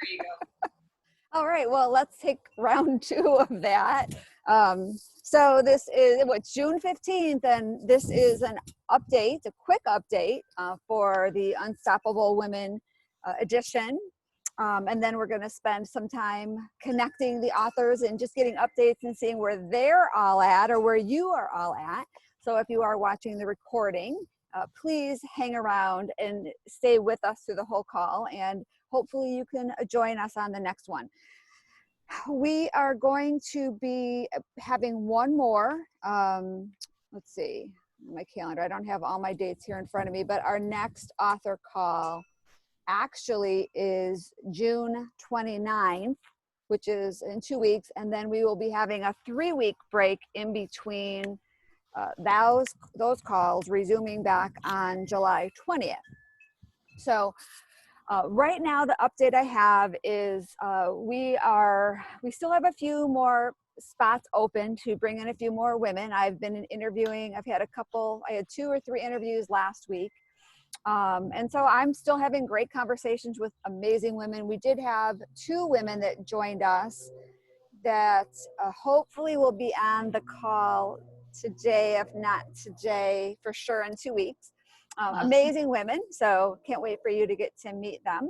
There you go. All right, well, let's take round two of that. So this is what's June 15th, and this is an update, a quick update for the Unstoppable Women edition. And then we're going to spend some time connecting the authors and just getting updates and seeing where they're all at or where you are all at. So if you are watching the recording, please hang around and stay with us through the whole call, and hopefully you can join us on the next one. We are going to be having one more, let's see, my calendar. I don't have all my dates here in front of me, but our next author call actually is June 29th, which is in 2 weeks. And then we will be having a 3-week break in between those calls, resuming back on July 20th. So right now, the update I have is we still have a few more spots open to bring in a few more women. I've been interviewing. I had 2 or 3 interviews last week. And so I'm still having great conversations with amazing women. We did have 2 women that joined us that hopefully will be on the call today, if not today, for sure in 2 weeks. Awesome. Amazing women, so can't wait for you to get to meet them.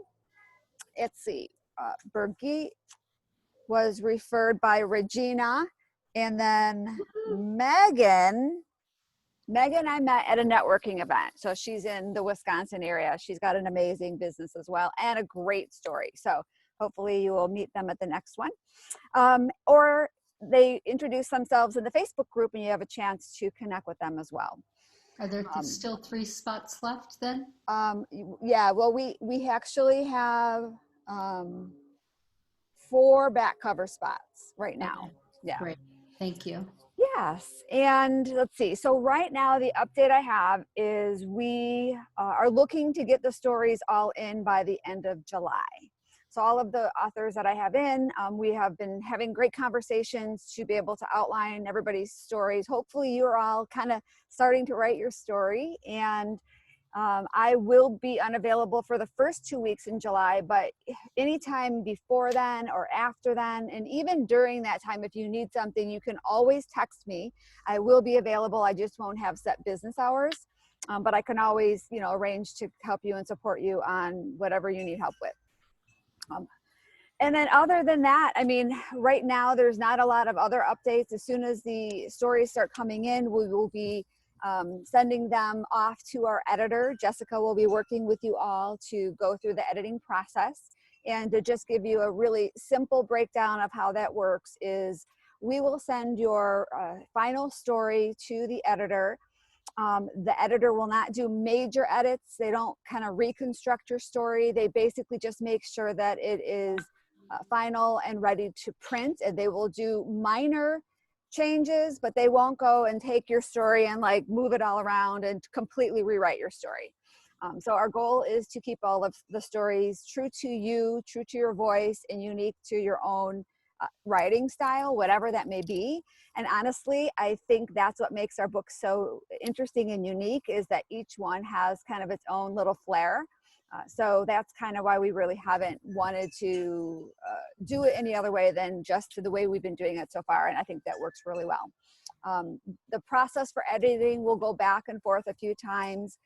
Let's see, Birgit was referred by Regina, and then Megan I met at a networking event. So she's in the Wisconsin area. She's got an amazing business as well and a great story. So hopefully you will meet them at the next one. Or they introduce themselves in the Facebook group and you have a chance to connect with them as well. Are there still 3 spots left then? Yeah, well, we actually have 4 back cover spots right now. Okay. Yeah. Great. Thank you. Yes. And let's see. So right now, the update I have is we are looking to get the stories all in by the end of July. So all of the authors that I have in, we have been having great conversations to be able to outline everybody's stories. Hopefully you're all kind of starting to write your story, and I will be unavailable for the first 2 weeks in July, but anytime before then or after then, and even during that time, if you need something, you can always text me. I will be available. I just won't have set business hours, but I can always, arrange to help you and support you on whatever you need help with. And then other than that, I mean, right now there's not a lot of other updates. As soon as the stories start coming in, we will be sending them off to our editor. Jessica will be working with you all to go through the editing process. And to just give you a really simple breakdown of how that works is we will send your final story to the editor. The editor will not do major edits. They don't kind of reconstruct your story. They basically just make sure that it is final and ready to print, and they will do minor changes, but they won't go and take your story and like move it all around and completely rewrite your story. So our goal is to keep all of the stories true to you, true to your voice, and unique to your own writing style, whatever that may be. And honestly, I think that's what makes our book so interesting and unique, is that each one has kind of its own little flair. So that's kind of why we really haven't wanted to do it any other way than just the way we've been doing it so far. And I think that works really well. The process for editing will go back and forth a few times.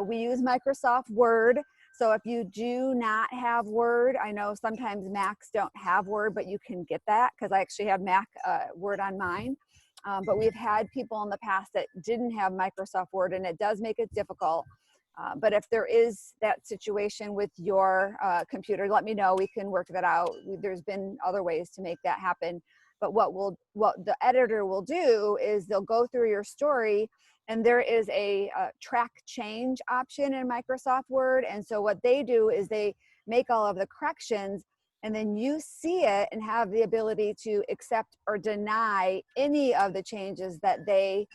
We use Microsoft Word. So if you do not have Word, I know sometimes Macs don't have Word, but you can get that, because I actually have Mac Word on mine. But we've had people in the past that didn't have Microsoft Word, and it does make it difficult. But if there is that situation with your computer, let me know. We can work that out. There's been other ways to make that happen. But what the editor will do is they'll go through your story, and there is a track change option in Microsoft Word. And so what they do is they make all of the corrections, and then you see it and have the ability to accept or deny any of the changes that they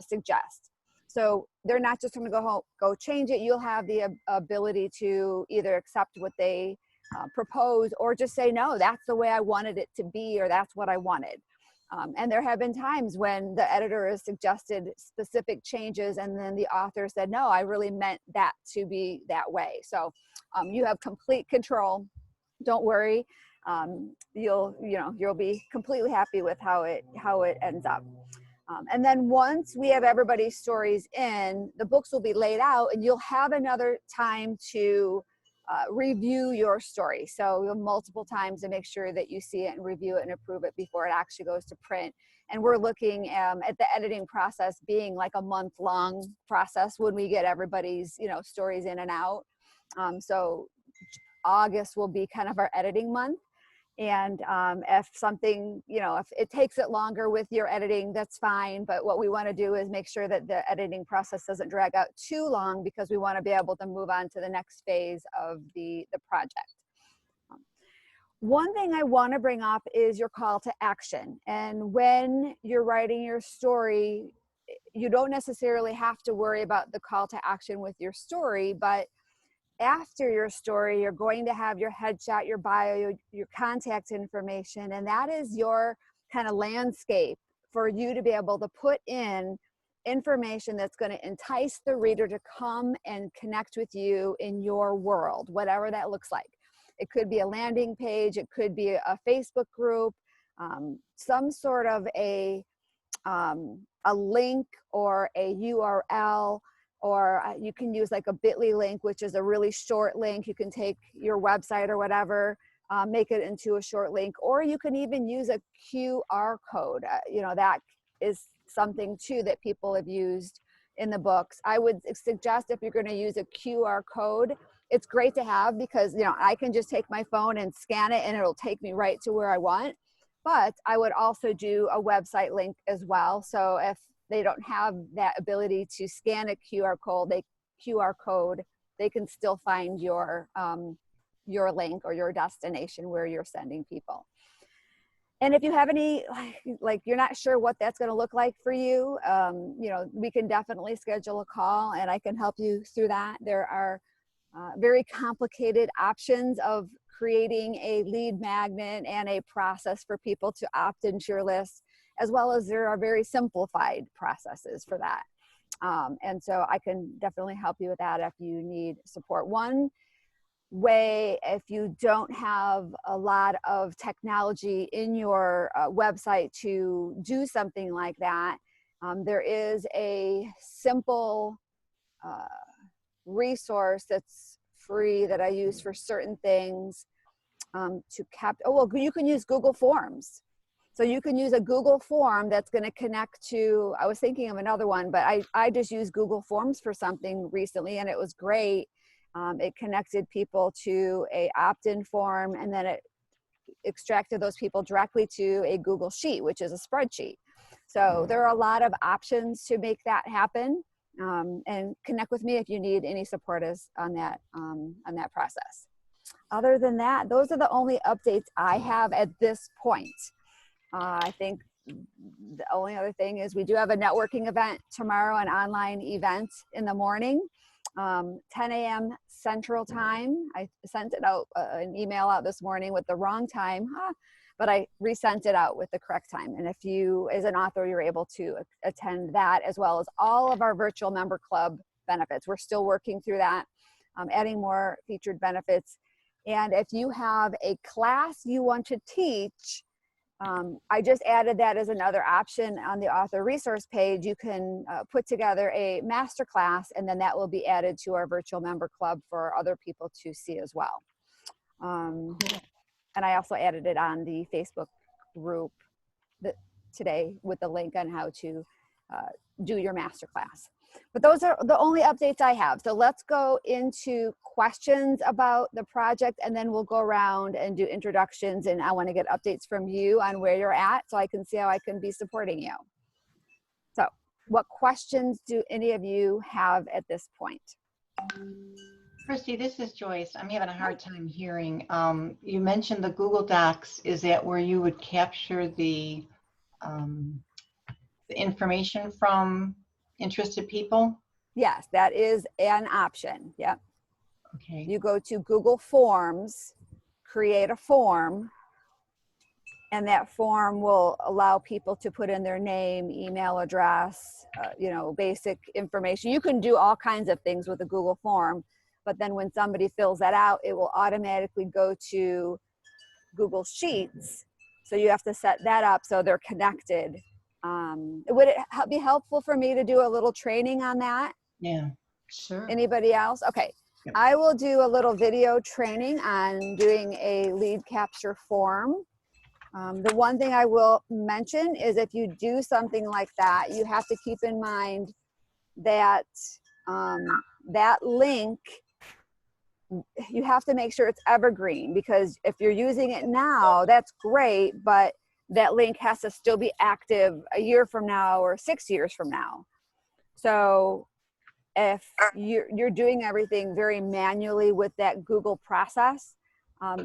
suggest. So they're not just going to go change it. You'll have the ability to either accept what they propose, or just say, no, that's the way I wanted it to be, or that's what I wanted. And there have been times when the editor has suggested specific changes, and then the author said, no, I really meant that to be that way. So you have complete control don't worry. You'll be completely happy with how it ends up. And then once we have everybody's stories in, the books will be laid out and you'll have another time to review your story. So you'll multiple times to make sure that you see it and review it and approve it before it actually goes to print. And we're looking at the editing process being like a month-long process when we get everybody's, stories in and out. So August will be kind of our editing month. And if something, if it takes it longer with your editing, that's fine. But what we want to do is make sure that the editing process doesn't drag out too long, because we want to be able to move on to the next phase of the project. One thing I want to bring up is your call to action. And when you're writing your story, you don't necessarily have to worry about the call to action with your story, but after your story, you're going to have your headshot, your bio, your contact information, and that is your kind of landscape for you to be able to put in information that's going to entice the reader to come and connect with you in your world, whatever that looks like. It could be a landing page, it could be a Facebook group, some sort of a link or a URL. Or you can use like a bit.ly link, which is a really short link. You can take your website or whatever, make it into a short link, or you can even use a QR code. That is something too that people have used in the books. I would suggest if you're going to use a QR code, it's great to have, because I can just take my phone and scan it and it'll take me right to where I want. But I would also do a website link as well. So if they don't have that ability to scan a QR code, they can still find your link or your destination where you're sending people. And if you have any, like you're not sure what that's going to look like for you, we can definitely schedule a call and I can help you through that. There are very complicated options of creating a lead magnet and a process for people to opt into your list, as well as there are very simplified processes for that. And so I can definitely help you with that if you need support. One way, if you don't have a lot of technology in your website to do something like that, there is a simple resource that's free that I use for certain things you can use Google Forms. So you can use a Google form that's going to connect to, I was thinking of another one, but I just used Google Forms for something recently and it was great. It connected people to a opt-in form, and then it extracted those people directly to a Google Sheet, which is a spreadsheet. So there are a lot of options to make that happen, and connect with me if you need any support on that process. Other than that, those are the only updates I have at this point. I think the only other thing is we do have a networking event tomorrow, an online event in the morning, 10 a.m. Central Time. I sent it out, an email out this morning with the wrong time, but I resent it out with the correct time. And if you, as an author, you're able to attend that, as well as all of our virtual member club benefits. We're still working through that, adding more featured benefits. And if you have a class you want to teach, I just added that as another option on the author resource page. You can put together a master class, and then that will be added to our virtual member club for other people to see as well. And I also added it on the Facebook group today with the link on how to do your master class. But those are the only updates I have. So let's go into questions about the project, and then we'll go around and do introductions. And I want to get updates from you on where you're at so I can see how I can be supporting you. So what questions do any of you have at this point? Christy, this is Joyce. I'm having a hard time hearing. You mentioned the Google Docs. Is that where you would capture the information from interested people? Yes, that is an option. Yep. Okay. You go to Google Forms, create a form, and that form will allow people to put in their name, email address, basic information. You can do all kinds of things with a Google form, but then when somebody fills that out, it will automatically go to Google Sheets. So you have to set that up so they're connected. Would it be helpful for me to do a little training on that? Yeah. Sure. Anybody else? Okay. Yep. I will do a little video training on doing a lead capture form. The one thing I will mention is if you do something like that, you have to keep in mind that that link, you have to make sure it's evergreen, because if you're using it now, that's great, but that link has to still be active a year from now or 6 years from now. So if you're doing everything very manually with that Google process,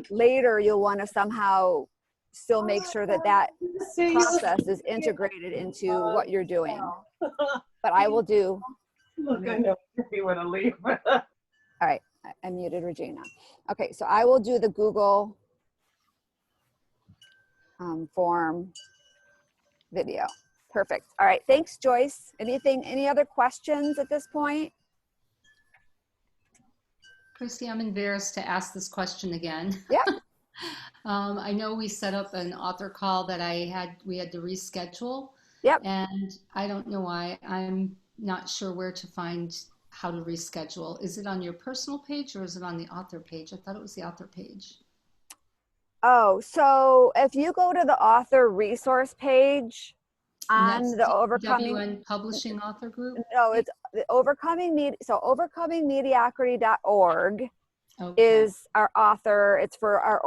later you'll want to somehow still make sure that that process is integrated into what you're doing. But I will do. Look, I know you want to leave. All right, I muted Regina. Okay, so I will do the Google form video. Perfect. All right, thanks, Joyce. Any other questions at this point? Christy, I'm embarrassed to ask this question again. Yeah. I know we set up an author call that we had to reschedule. Yep. And I don't know why. I'm not sure where to find how to reschedule. Is it on your personal page or is it on the author page? I thought it was the author page. Oh, so if you go to the author resource page And on that's the Overcoming, WN Publishing Author Group? no, it's the Overcoming Media. So overcomingmediocrity.org Okay. is our author. It's for our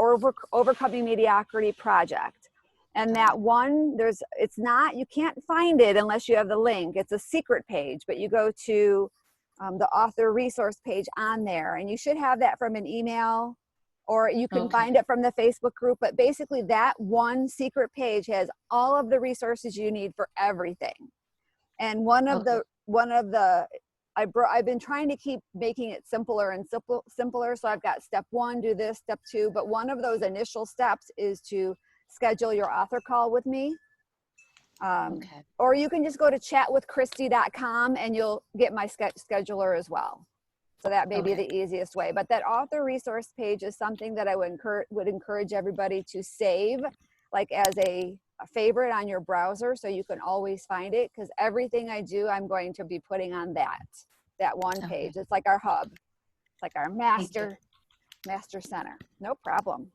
Overcoming Mediocrity project. And that one, you can't find it unless you have the link. It's a secret page, but you go to the author resource page on there, and you should have that from an email, or you can Okay. find it from the Facebook group. But basically that one secret page has all of the resources you need for everything. And I've been trying to keep making it simpler and simpler. So I've got step 1, do this, step 2, but one of those initial steps is to schedule your author call with me. Okay. Or you can just go to chatwithchristy.com and you'll get my scheduler as well. So that may be Okay. the easiest way. But that author resource page is something that I would encourage everybody to save, like as a favorite on your browser, so you can always find it, because everything I do, I'm going to be putting on that one Okay. page. It's like our hub. It's like our Thank you. master center. No problem.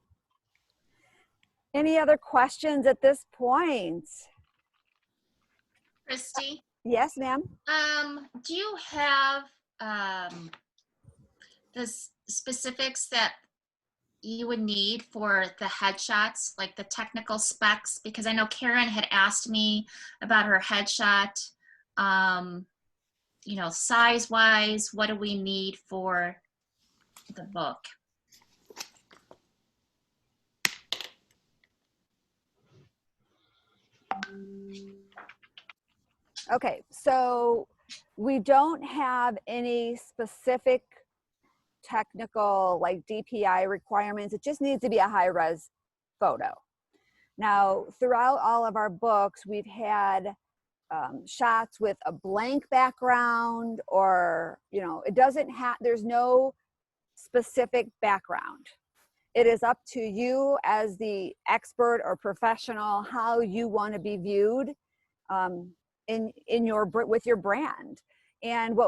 Any other questions at this point? Christy, Yes, ma'am. do you have the specifics that you would need for the headshots, like the technical specs? Because I know Karen had asked me about her headshot, size-wise, what do we need for the book? Okay, so we don't have any specific technical like DPI requirements. It just needs to be a high-res photo. Now, throughout all of our books, we've had shots with a blank background, or, there's no specific background. It is up to you as the expert or professional how you want to be viewed with your brand. And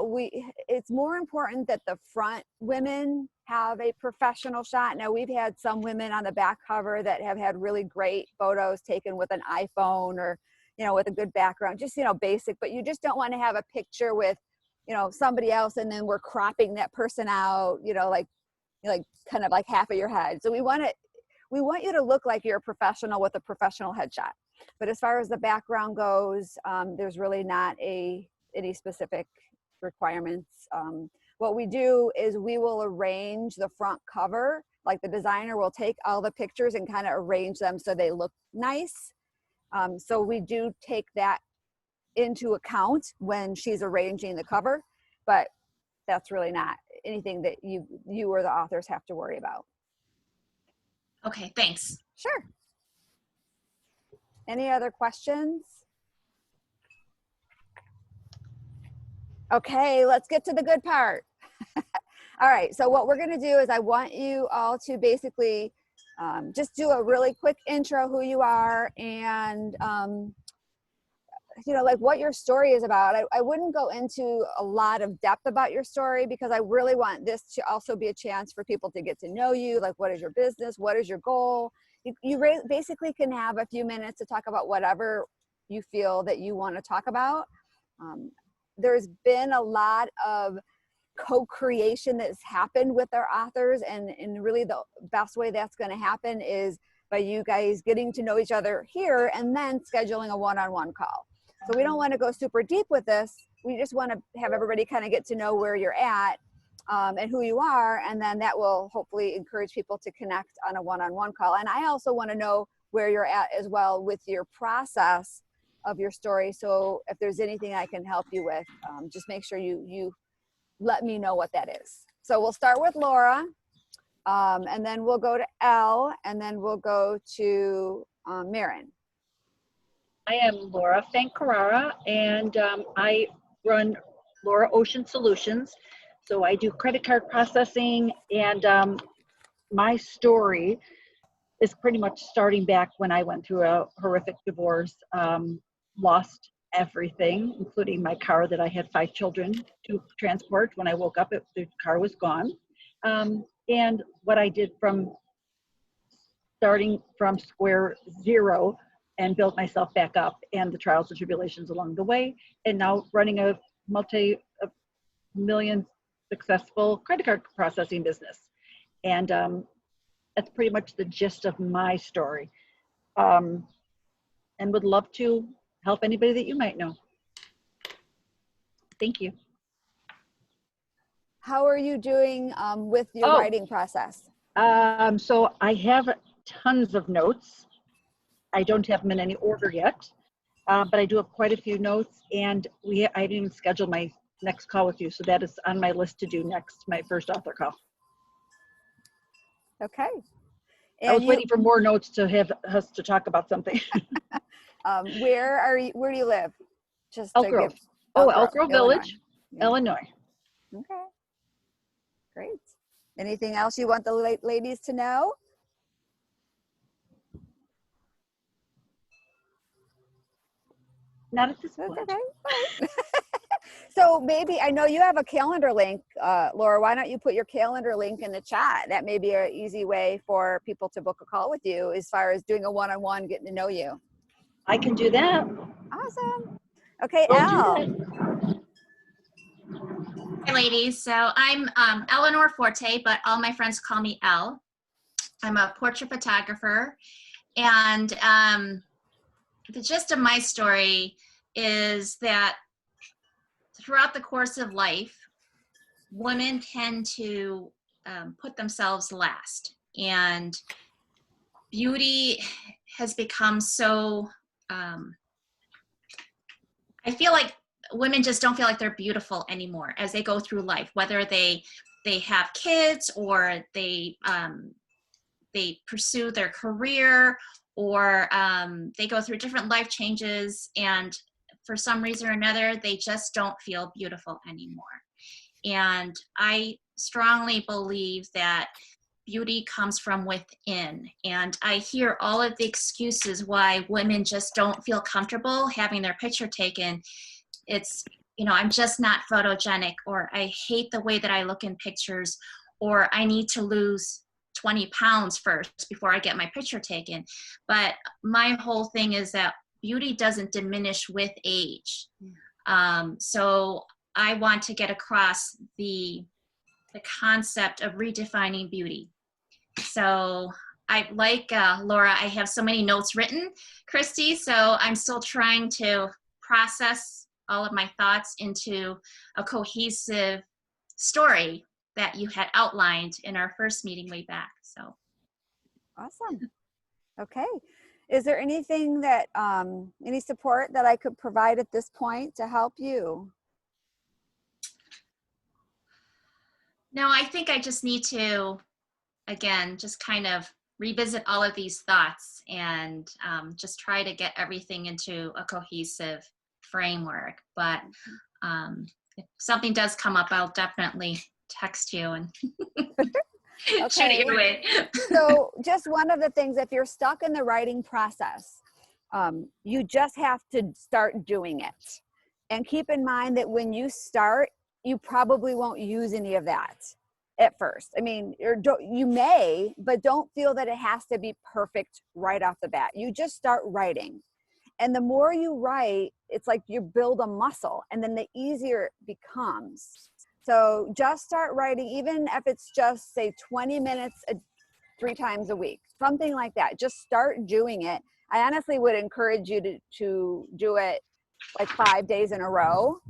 it's more important that the front women have a professional shot. Now, we've had some women on the back cover that have had really great photos taken with an iPhone, or, with a good background, just, basic, but you just don't want to have a picture with, somebody else, and then we're cropping that person out, like kind of like half of your head. So we want you to look like you're a professional with a professional headshot. But as far as the background goes, there's really not any specific requirements. What we do is we will arrange the front cover, like the designer will take all the pictures and kind of arrange them so they look nice. So we do take that into account when she's arranging the cover, but that's really not anything that you or the authors have to worry about. Okay, thanks. Sure. Any other questions? Okay, let's get to the good part. All right, so what we're going to do is I want you all to basically just do a really quick intro, who you are, and like what your story is about. I wouldn't go into a lot of depth about your story because I really want this to also be a chance for people to get to know you. Like, what is your business? What is your goal? You basically can have a few minutes to talk about whatever you feel that you want to talk about. There's been a lot of co-creation that's happened with our authors, and really the best way that's going to happen is by you guys getting to know each other here and then scheduling a one-on-one call. So we don't want to go super deep with this. We just want to have everybody kind of get to know where you're at and who you are, and then that will hopefully encourage people to connect on a one-on-one call. And I also want to know where you're at as well with your process of your story. So if there's anything I can help you with, just make sure you let me know what that is. So we'll start with Laura, and then we'll go to Elle, and then we'll go to Maren. I am Laura Fancarara, and I run Laura Ocean Solutions. So I do credit card processing, and my story is pretty much starting back when I went through a horrific divorce, lost everything, including my car that I had 5 children to transport. When I woke up, the car was gone. And what I did from starting from square zero and built myself back up, and the trials and tribulations along the way, and now running a multi-million successful credit card processing business. And that's pretty much the gist of my story. And would love to help anybody that you might know. Thank you. How are you doing with your writing process? So I have tons of notes. I don't have them in any order yet, but I do have quite a few notes, and I didn't even schedule my next call with you, so that is on my list to do next, my first author call. Okay. I was waiting for more notes to have us to talk about something. Where do you live? Just Elk Grove. Elk Grove Village, Illinois. Okay. Great. Anything else you want the ladies to know? Not at this That's point. okay. So maybe, I know you have a calendar link, Laura, why don't you put your calendar link in the chat? That may be an easy way for people to book a call with you as far as doing a one-on-one, getting to know you. I can do that. Awesome. Okay, We'll Elle. do that. Hi, ladies. So I'm Eleanor Forte, but all my friends call me Elle. I'm a portrait photographer, and the gist of my story is that throughout the course of life, women tend to put themselves last, and beauty has become so, I feel like women just don't feel like they're beautiful anymore as they go through life, whether they have kids or they pursue their career, or they go through different life changes, and for some reason or another, they just don't feel beautiful anymore. And I strongly believe that beauty comes from within. And I hear all of the excuses why women just don't feel comfortable having their picture taken. It's, I'm just not photogenic, or I hate the way that I look in pictures, or I need to lose 20 pounds first before I get my picture taken. But my whole thing is that beauty doesn't diminish with age. So I want to get across the concept of redefining beauty. So I like Laura, I have so many notes written, Christy, so I'm still trying to process all of my thoughts into a cohesive story that you had outlined in our first meeting way back. So Awesome. Okay. Is there anything that, any support that I could provide at this point to help you? no, I think I just need to, again, just kind of revisit all of these thoughts and just try to get everything into a cohesive framework. But if something does come up, I'll definitely text you and shoot it your way. So just one of the things, if you're stuck in the writing process, you just have to start doing it. And keep in mind that when you start, you probably won't use any of that at first. I mean, you may, but don't feel that it has to be perfect right off the bat. You just start writing. And the more you write, it's like you build a muscle, and then the easier it becomes. So just start writing, even if it's just, say, 20 minutes 3 times a week, something like that. Just start doing it. I honestly would encourage you to do it like 5 days in a row,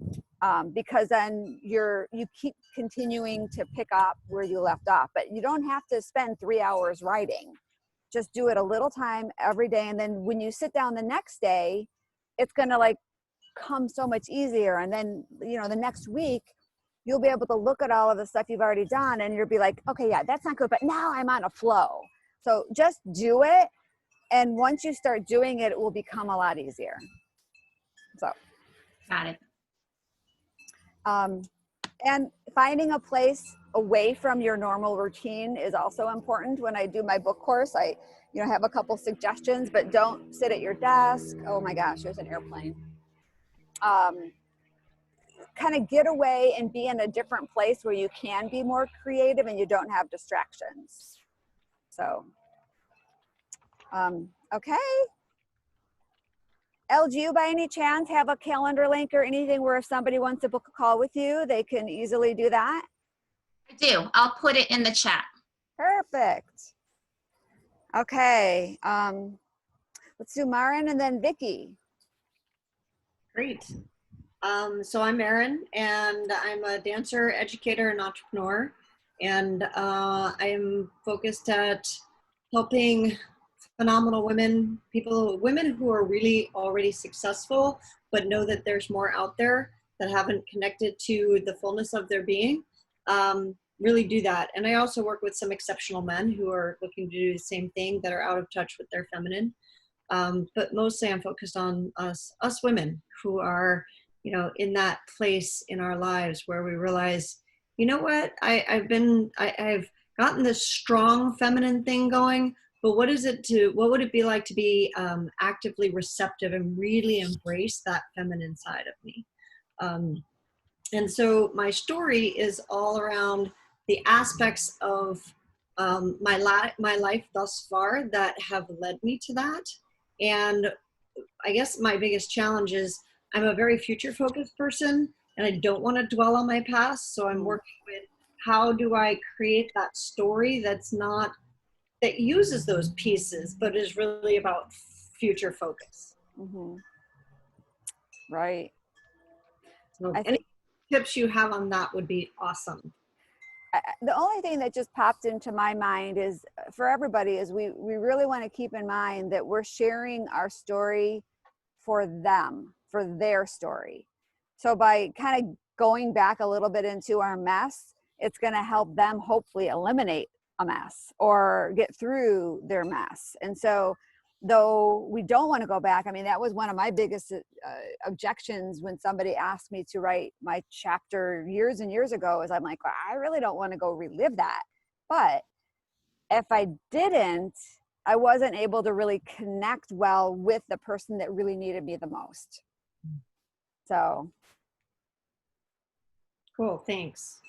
because then you keep continuing to pick up where you left off. But you don't have to spend 3 hours writing. Just do it a little time every day. And then when you sit down the next day, it's going to like come so much easier. And then, the next week, you'll be able to look at all of the stuff you've already done and you'll be like, okay, yeah, that's not good, but now I'm on a flow. So just do it. And once you start doing it, it will become a lot easier. So. Got it. And finding a place away from your normal routine is also important. When I do my book course, I have a couple suggestions, but don't sit at your desk. Oh my gosh, there's an airplane. Kind of get away and be in a different place where you can be more creative and you don't have distractions. So, okay. Elle, do you by any chance have a calendar link or anything where if somebody wants to book a call with you, they can easily do that? I do. I'll put it in the chat. Perfect. Okay. Let's do Marin and then Vicky. Great. So I'm Erin, and I'm a dancer, educator, and entrepreneur. And I'm focused at helping phenomenal women who are really already successful, but know that there's more out there that haven't connected to the fullness of their being, really do that. And I also work with some exceptional men who are looking to do the same thing, that are out of touch with their feminine. But mostly I'm focused on us women who are, in that place in our lives where we realize, you know what, I've gotten this strong feminine thing going, but what would it be like to be actively receptive and really embrace that feminine side of me? And so my story is all around the aspects of my life thus far that have led me to that. And I guess my biggest challenge is I'm a very future focused person and I don't want to dwell on my past. So I'm working with how do I create that story that uses those pieces, but is really about future focus. Mm-hmm. Right. So any tips you have on that would be awesome. The only thing that just popped into my mind is for everybody is we really want to keep in mind that we're sharing our story for them, for their story. So by kind of going back a little bit into our mess, it's going to help them hopefully eliminate a mess or get through their mess. And so though we don't want to go back, I mean, that was one of my biggest objections when somebody asked me to write my chapter years and years ago, is I'm like, well, I really don't want to go relive that. But if I didn't, I wasn't able to really connect well with the person that really needed me the most. So. Cool, thanks.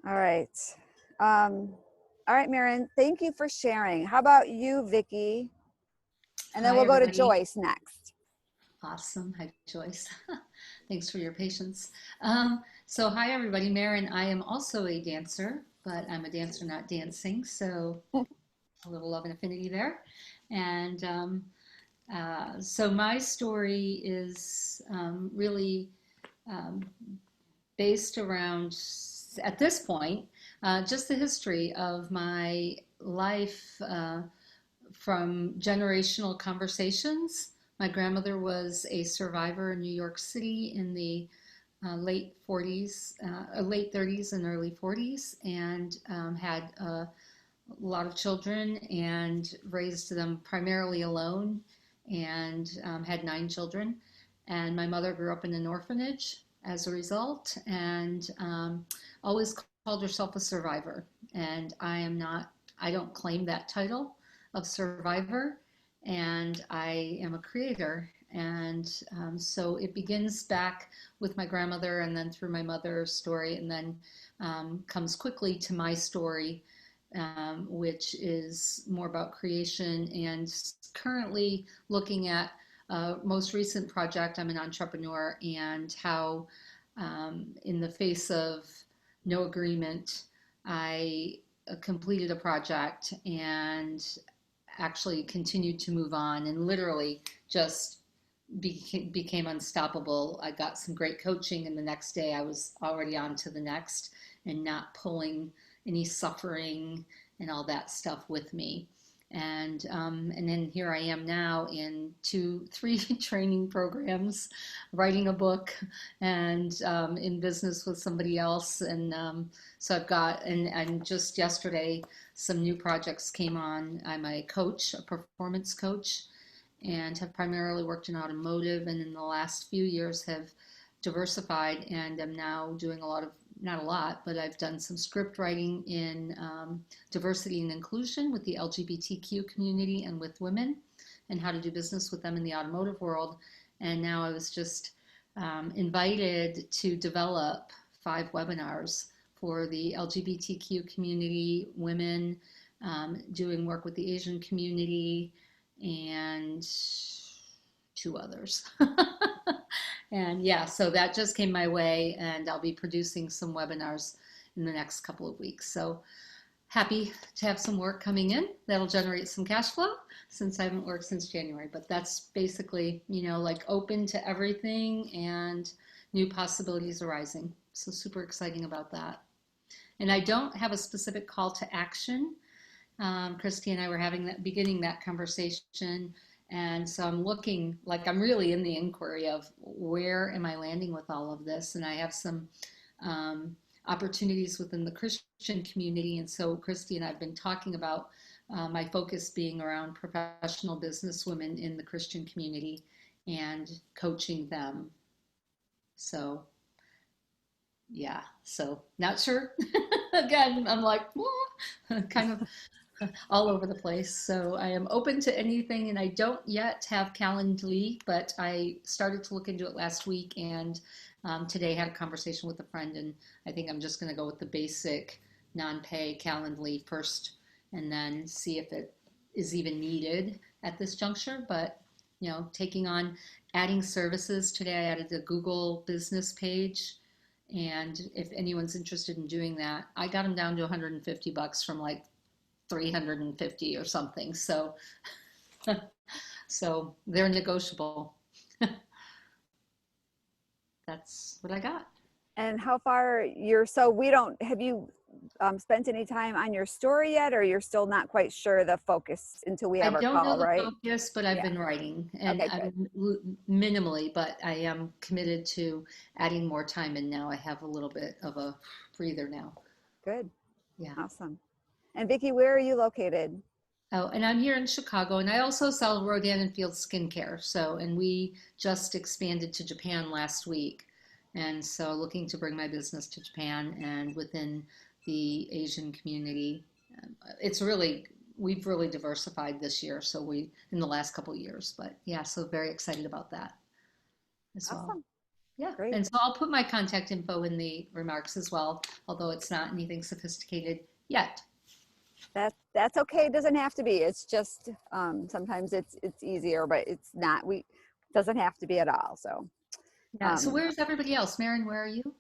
All right. All right, Marin, thank you for sharing. How about you, Vicky? And then Hi, we'll go to everybody. Joyce next. Awesome. Hi, Joyce. Thanks for your patience. So hi, everybody. Marin, I am also a dancer, but I'm a dancer not dancing. So a little love and affinity there. And so my story is really based around, at this point, just the history of my life from generational conversations. My grandmother was a survivor in New York City in the late 30s and early 40s, and had a lot of children and raised them primarily alone, and had 9 children. And my mother grew up in an orphanage, as a result, and always called herself a survivor. And I don't claim that title of survivor, and I am a creator. And so it begins back with my grandmother and then through my mother's story, and then comes quickly to my story, which is more about creation and currently looking at most recent project. I'm an entrepreneur, and how in the face of no agreement, I completed a project and actually continued to move on and literally just became unstoppable. I got some great coaching, and the next day I was already on to the next, and not pulling any suffering and all that stuff with me. And then here I am now in 2-3 training programs, writing a book, and in business with somebody else. And so I've got, and just yesterday, some new projects came on. I'm a coach, a performance coach, and have primarily worked in automotive, and in the last few years have diversified, and am now doing a lot of, not a lot, but I've done some script writing in diversity and inclusion with the LGBTQ community and with women, and how to do business with them in the automotive world. And now I was just invited to develop 5 webinars for the LGBTQ community, women, doing work with the Asian community, and 2 others. And yeah, so that just came my way, and I'll be producing some webinars in the next couple of weeks. So happy to have some work coming in that'll generate some cash flow, since I haven't worked since January. But that's basically, like open to everything and new possibilities arising. So super exciting about that. And I don't have a specific call to action. Christy and I were beginning that conversation. And so I'm looking, like I'm really in the inquiry of where am I landing with all of this? And I have some opportunities within the Christian community. And so Christy and I have been talking about my focus being around professional business women in the Christian community and coaching them. So yeah, so not sure. Again, I'm like, kind of all over the place. So I am open to anything, and I don't yet have Calendly, but I started to look into it last week, and today had a conversation with a friend, and I think I'm just going to go with the basic non-pay Calendly first, and then see if it is even needed at this juncture. But taking on adding services. Today I added the Google business page, and if anyone's interested in doing that, I got them down to $150 from like 350 or something. So, so they're negotiable. That's what I got. And how far have you spent any time on your story yet, or you're still not quite sure the focus until we have our call, right? I don't know the focus, but I've been writing, and okay, minimally, but I am committed to adding more time, and now I have a little bit of a breather now. Good. Yeah. Awesome. And Vicki, where are you located? Oh, and I'm here in Chicago, and I also sell Rodan & Fields skincare. So, and we just expanded to Japan last week. And so looking to bring my business to Japan and within the Asian community. We've really diversified this year. So in the last couple of years, but yeah, so very excited about that as well. Awesome. Yeah. Great. And so I'll put my contact info in the remarks as well, although it's not anything sophisticated yet. That's okay. It doesn't have to be. It's just sometimes it's easier, but it's not. Doesn't have to be at all. So yeah. So where's everybody else? Maren, where are you?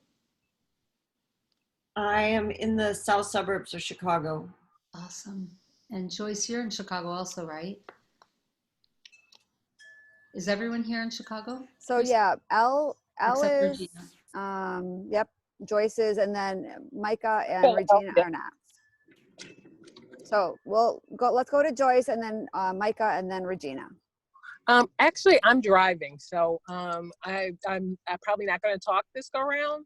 I am in the south suburbs of Chicago. Awesome. And Joyce, you're in Chicago also, right? Is everyone here in Chicago? So yeah, Elle Except is Regina. yep, Joyce is, and then Micah and Regina are not. So let's go to Joyce, and then Micah, and then Regina. Actually, I'm driving, so I'm probably not going to talk this go around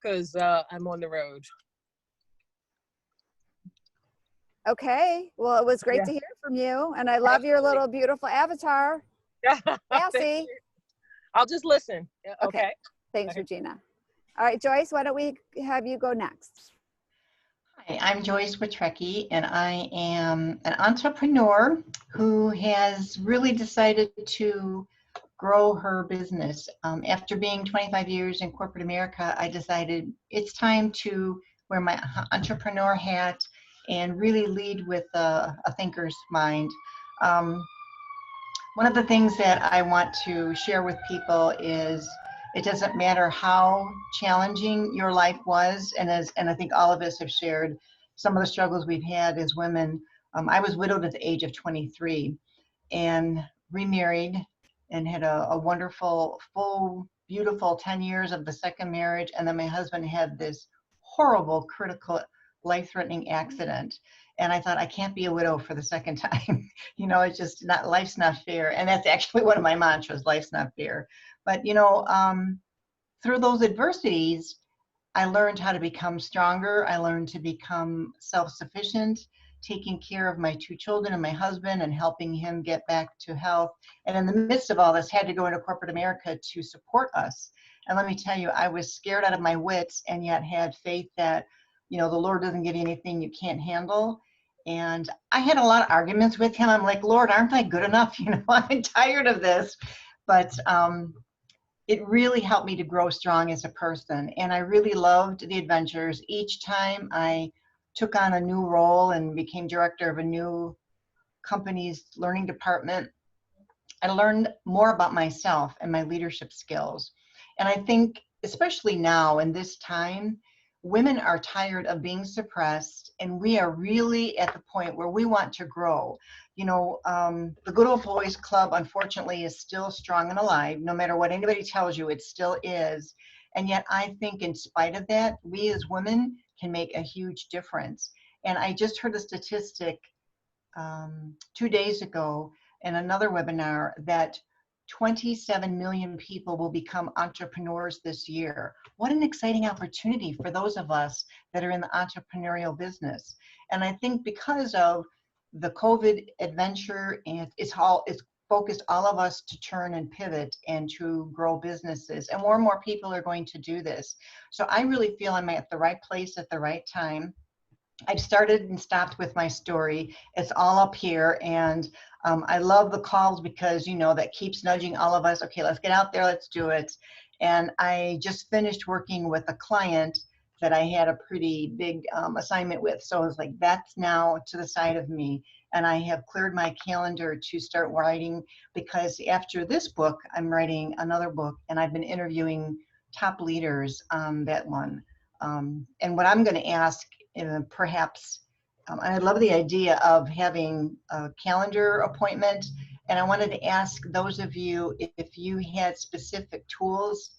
because I'm on the road. Okay. Well, it was great to hear from you, and I love your little beautiful avatar. Sassy. I'll just listen. Okay. Thanks, Regina. All right, Joyce, why don't we have you go next? Hi, I'm Joyce Witrecki, and I am an entrepreneur who has really decided to grow her business. After being 25 years in corporate America, I decided it's time to wear my entrepreneur hat and really lead with a thinker's mind. Um, One of the things that I want to share with people is it doesn't matter how challenging your life was, and I think all of us have shared some of the struggles we've had as women. I was widowed at the age of 23 and remarried and had a wonderful, full, beautiful 10 years of the second marriage. And then my husband had this horrible, critical, life-threatening accident. And I thought, I can't be a widow for the second time. It's just not, life's not fair. And that's actually one of my mantras, life's not fair. But, through those adversities, I learned how to become stronger. I learned to become self-sufficient, taking care of my two children and my husband and helping him get back to health. And in the midst of all this, had to go into corporate America to support us. And let me tell you, I was scared out of my wits and yet had faith that, the Lord doesn't give you anything you can't handle. And I had a lot of arguments with him. I'm like, Lord, aren't I good enough? I'm tired of this. But it really helped me to grow strong as a person. And I really loved the adventures. Each time I took on a new role and became director of a new company's learning department, I learned more about myself and my leadership skills. And I think, especially now in this time, women are tired of being suppressed, and we are really at the point where we want to grow. The Good Old Boys Club, unfortunately, is still strong and alive. No matter what anybody tells you, it still is. And yet I think in spite of that, we as women can make a huge difference. And I just heard a statistic 2 days ago in another webinar that 27 million people will become entrepreneurs this year. What an exciting opportunity for those of us that are in the entrepreneurial business. And I think because of the COVID adventure, and it's focused all of us to turn and pivot and to grow businesses. And more people are going to do this. So I really feel I'm at the right place at the right time. I've started and stopped with my story. It's all up here. And I love the calls because, that keeps nudging all of us. Okay, let's get out there. Let's do it. And I just finished working with a client that I had a pretty big assignment with. So I was like, that's now to the side of me. And I have cleared my calendar to start writing, because after this book, I'm writing another book, and I've been interviewing top leaders on that one. And what I'm going to ask, perhaps, I love the idea of having a calendar appointment. And I wanted to ask those of you if you had specific tools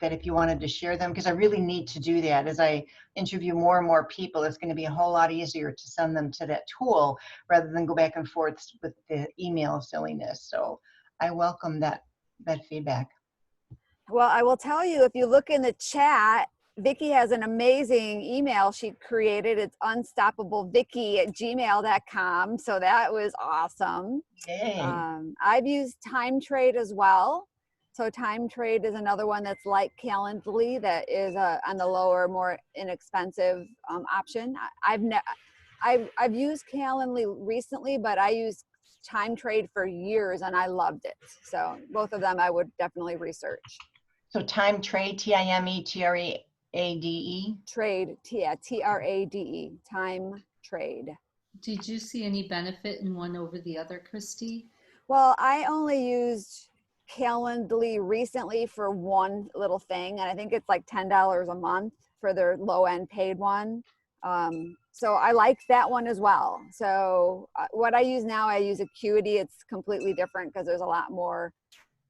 that if you wanted to share them, because I really need to do that. As I interview more and more people, it's going to be a whole lot easier to send them to that tool rather than go back and forth with the email silliness. So I welcome that feedback. Well, I will tell you, if you look in the chat, Vicki has an amazing email she created. It's unstoppablevicky@gmail.com. So that was awesome. Yay. I've used TimeTrade as well. So TimeTrade is another one that's like Calendly, that is on the lower, more inexpensive option. I've used Calendly recently, but I used TimeTrade for years and I loved it. So both of them I would definitely research. So TimeTrade, TimeTrade. Trade, TRADE, TimeTrade. Did you see any benefit in one over the other, Christy? Well, I only used Calendly recently for one little thing, and I think it's like $10 a month for their low-end paid one. So I liked that one as well. So what I use now, I use Acuity. It's completely different because there's a lot more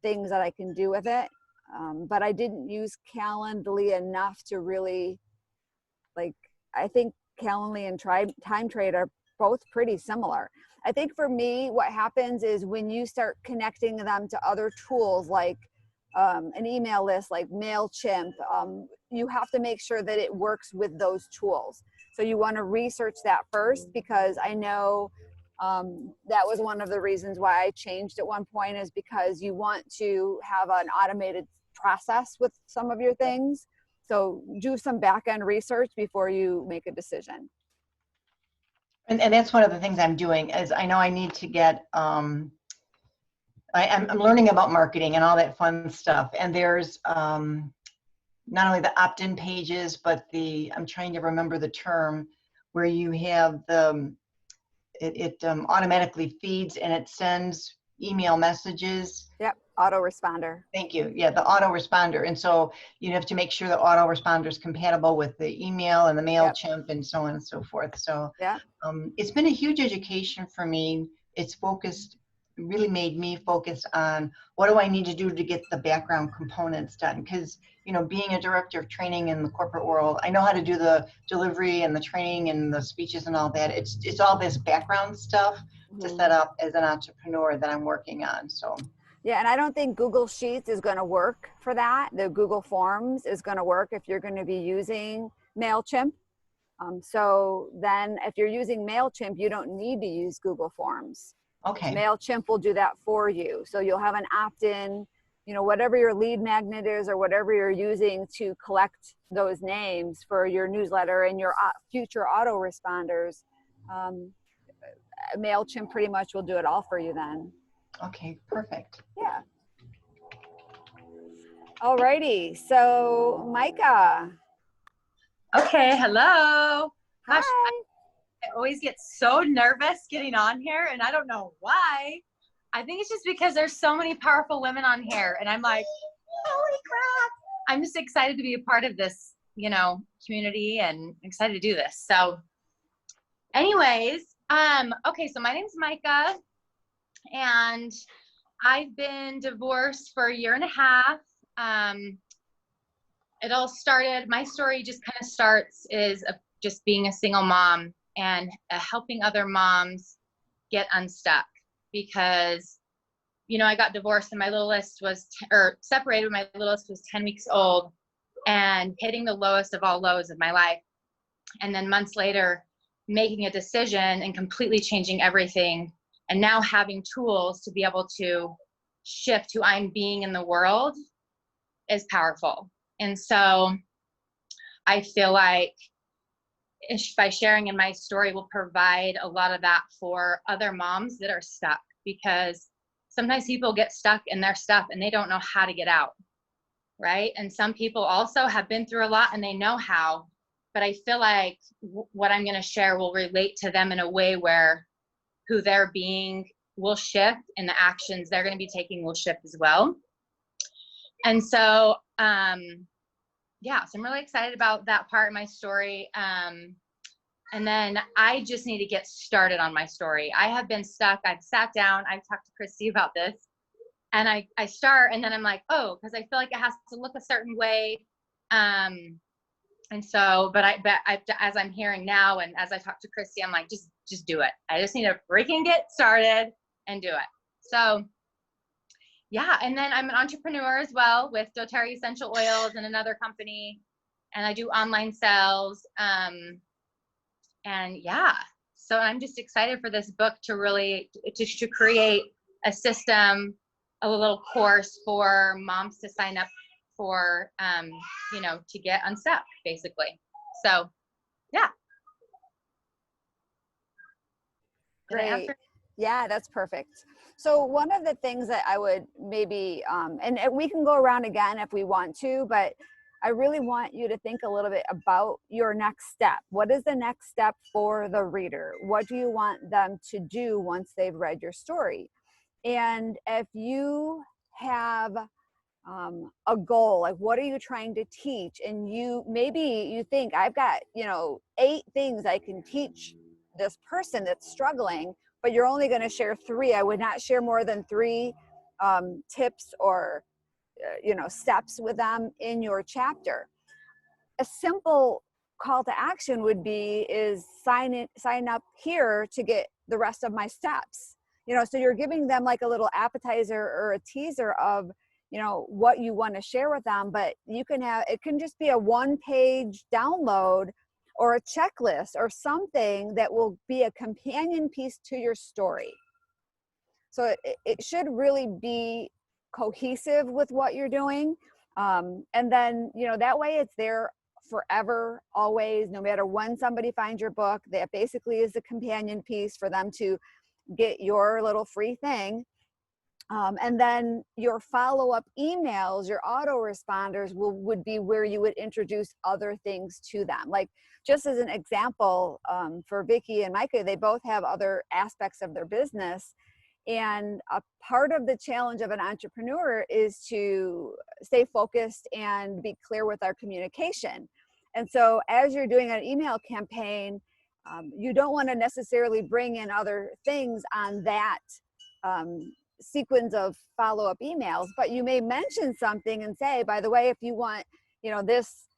things that I can do with it. But I didn't use Calendly enough to really, I think Calendly and TimeTrade are both pretty similar. I think for me, what happens is when you start connecting them to other tools like an email list like MailChimp, you have to make sure that it works with those tools. So you want to research that first, because I know that was one of the reasons why I changed at one point, is because you want to have an automated process with some of your things. So do some back end research before you make a decision. And that's one of the things I'm doing is I know I need to get, I'm learning about marketing and all that fun stuff. And there's not only the opt-in pages, but I'm trying to remember the term where you have it automatically feeds and it sends email messages. Yep, autoresponder. Thank you. Yeah, the autoresponder. And so you have to make sure the autoresponder is compatible with the email and the MailChimp and so on and so forth. So Yeah. It's been a huge education for me. It's really made me focus on what do I need to do to get the background components done. Because, being a director of training in the corporate world, I know how to do the delivery and the training and the speeches and all that. It's all this background stuff to set up as an entrepreneur that I'm working on. So. Yeah, and I don't think Google Sheets is going to work for that. The Google Forms is going to work if you're going to be using MailChimp. So then if you're using MailChimp, you don't need to use Google Forms. Okay. MailChimp will do that for you. So you'll have an opt-in, whatever your lead magnet is or whatever you're using to collect those names for your newsletter and your future autoresponders. MailChimp pretty much will do it all for you then. Okay, perfect. Yeah. Alrighty, so Micah. Okay, hello. Hi. Gosh, I always get so nervous getting on here, and I don't know why. I think it's just because there's so many powerful women on here, and I'm like, holy crap. I'm just excited to be a part of this, community and excited to do this. So anyways, okay, so my name's Micah, and I've been divorced for 1.5 years. It all started, my story just kind of starts is just being a single mom and helping other moms get unstuck because, I got divorced and my littlest separated when my littlest was 10 weeks old and hitting the lowest of all lows of my life. And then months later, making a decision and completely changing everything and now having tools to be able to shift who I'm being in the world is powerful. And so I feel like by sharing in my story will provide a lot of that for other moms that are stuck, because sometimes people get stuck in their stuff and they don't know how to get out, right? And some people also have been through a lot and they know how, but I feel like what I'm going to share will relate to them in a way where who they're being will shift and the actions they're going to be taking will shift as well. And so, so I'm really excited about that part of my story. And then I just need to get started on my story. I have been stuck. I've sat down. I've talked to Christy about this. And I start, and then I'm like, oh, because I feel like it has to look a certain way. And so, but as I'm hearing now, and as I talk to Christy, I'm like, just do it. I just need to freaking get started and do it. So yeah. And then I'm an entrepreneur as well with doTERRA Essential Oils and another company. And I do online sales. And yeah, so I'm just excited for this book to really, to create a system, a little course for moms to sign up for, to get unstuck basically. So yeah. Great. Yeah, that's perfect. So one of the things that I would maybe, and we can go around again if we want to, but I really want you to think a little bit about your next step. What is the next step for the reader? What do you want them to do once they've read your story? And if you have a goal, like what are you trying to teach? And maybe you think I've got, 8 things I can teach this person that's struggling, but you're only going to share 3. I would not share more than 3 tips or steps with them in your chapter. A simple call to action would be sign up here to get the rest of my steps. So you're giving them like a little appetizer or a teaser of what you want to share with them, but it can just be a 1-page download or a checklist or something that will be a companion piece to your story. So it should really be cohesive with what you're doing. And then, that way it's there forever, always, no matter when somebody finds your book. That basically is a companion piece for them to get your little free thing. And then your follow-up emails, your autoresponders would be where you would introduce other things to them. Like, just as an example, for Vicki and Micah, they both have other aspects of their business. And a part of the challenge of an entrepreneur is to stay focused and be clear with our communication. And so as you're doing an email campaign, you don't want to necessarily bring in other things on that sequence of follow-up emails, but you may mention something and say, by the way, if you want, this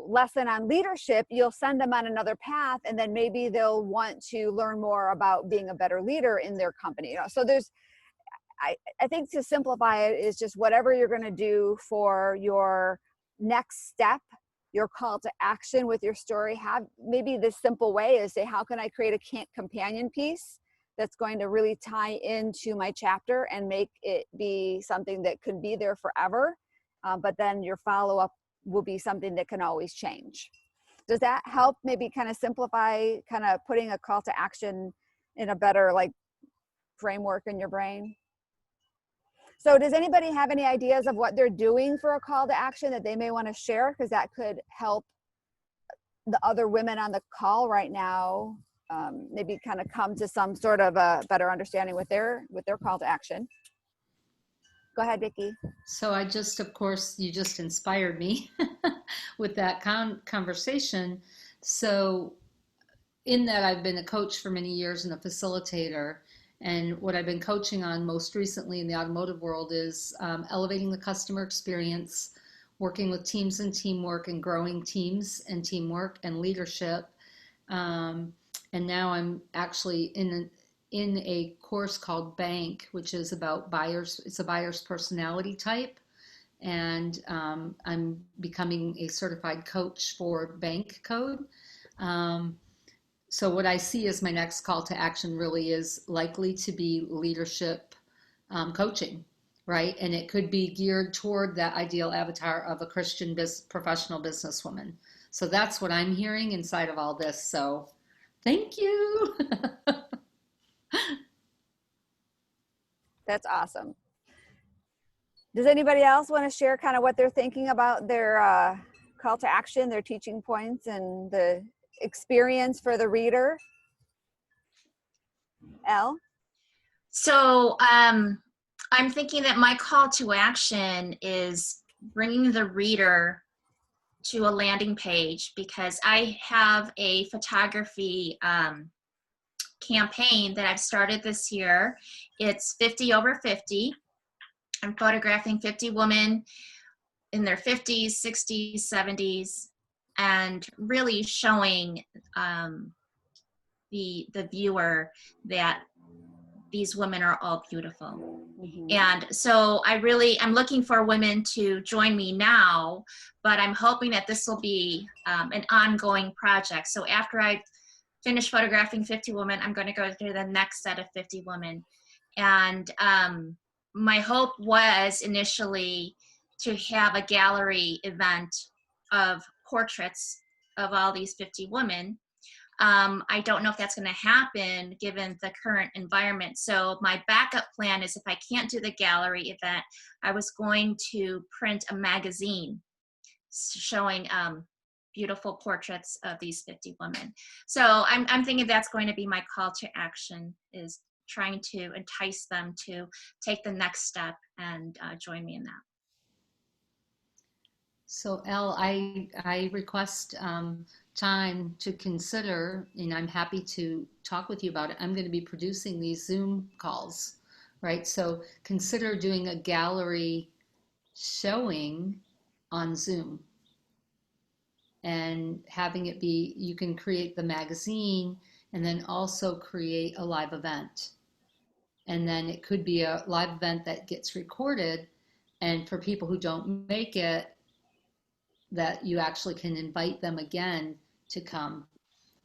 lesson on leadership, you'll send them on another path, and then maybe they'll want to learn more about being a better leader in their company. So there's, I think, to simplify it, is just whatever you're going to do for your next step, your call to action with your story. Have maybe this simple way is say, how can I create a companion piece that's going to really tie into my chapter and make it be something that could be there forever. But then your follow-up will be something that can always change. Does that help maybe kind of simplify, kind of putting a call to action in a better framework in your brain? So does anybody have any ideas of what they're doing for a call to action that they may want to share? Because that could help the other women on the call right now maybe kind of come to some sort of a better understanding with their call to action. Go ahead, Vicki. So of course, you just inspired me with that conversation. So in that, I've been a coach for many years and a facilitator. And what I've been coaching on most recently in the automotive world is elevating the customer experience, working with teams and teamwork, and growing teams and teamwork and leadership. And now I'm actually in a course called Bank, which is about buyers. It's a buyer's personality type. And I'm becoming a certified coach for bank code. So what I see as my next call to action really is likely to be leadership coaching, right? And it could be geared toward that ideal avatar of a Christian professional businesswoman. So that's what I'm hearing inside of all this. So thank you. That's awesome. Does anybody else want to share kind of what they're thinking about their call to action, their teaching points, and the experience for the reader? Elle? So I'm thinking that my call to action is bringing the reader to a landing page, because I have a photography campaign that I've started this year. It's 50 over 50. I'm photographing 50 women in their 50s, 60s, 70s, and really showing the viewer that these women are all beautiful. Mm-hmm. And so I'm looking for women to join me now, but I'm hoping that this will be an ongoing project. So after I finish photographing 50 women, I'm going to go to the next set of 50 women. And my hope was initially to have a gallery event of portraits of all these 50 women. I don't know if that's going to happen given the current environment. So my backup plan is, if I can't do the gallery event, I was going to print a magazine showing beautiful portraits of these 50 women. So I'm thinking that's going to be my call to action, is trying to entice them to take the next step and join me in that. So Elle, I request time to consider, and I'm happy to talk with you about it. I'm going to be producing these Zoom calls, right? So consider doing a gallery showing on Zoom and having it be, you can create the magazine and then also create a live event. And then it could be a live event that gets recorded, and for people who don't make it, that you actually can invite them again to come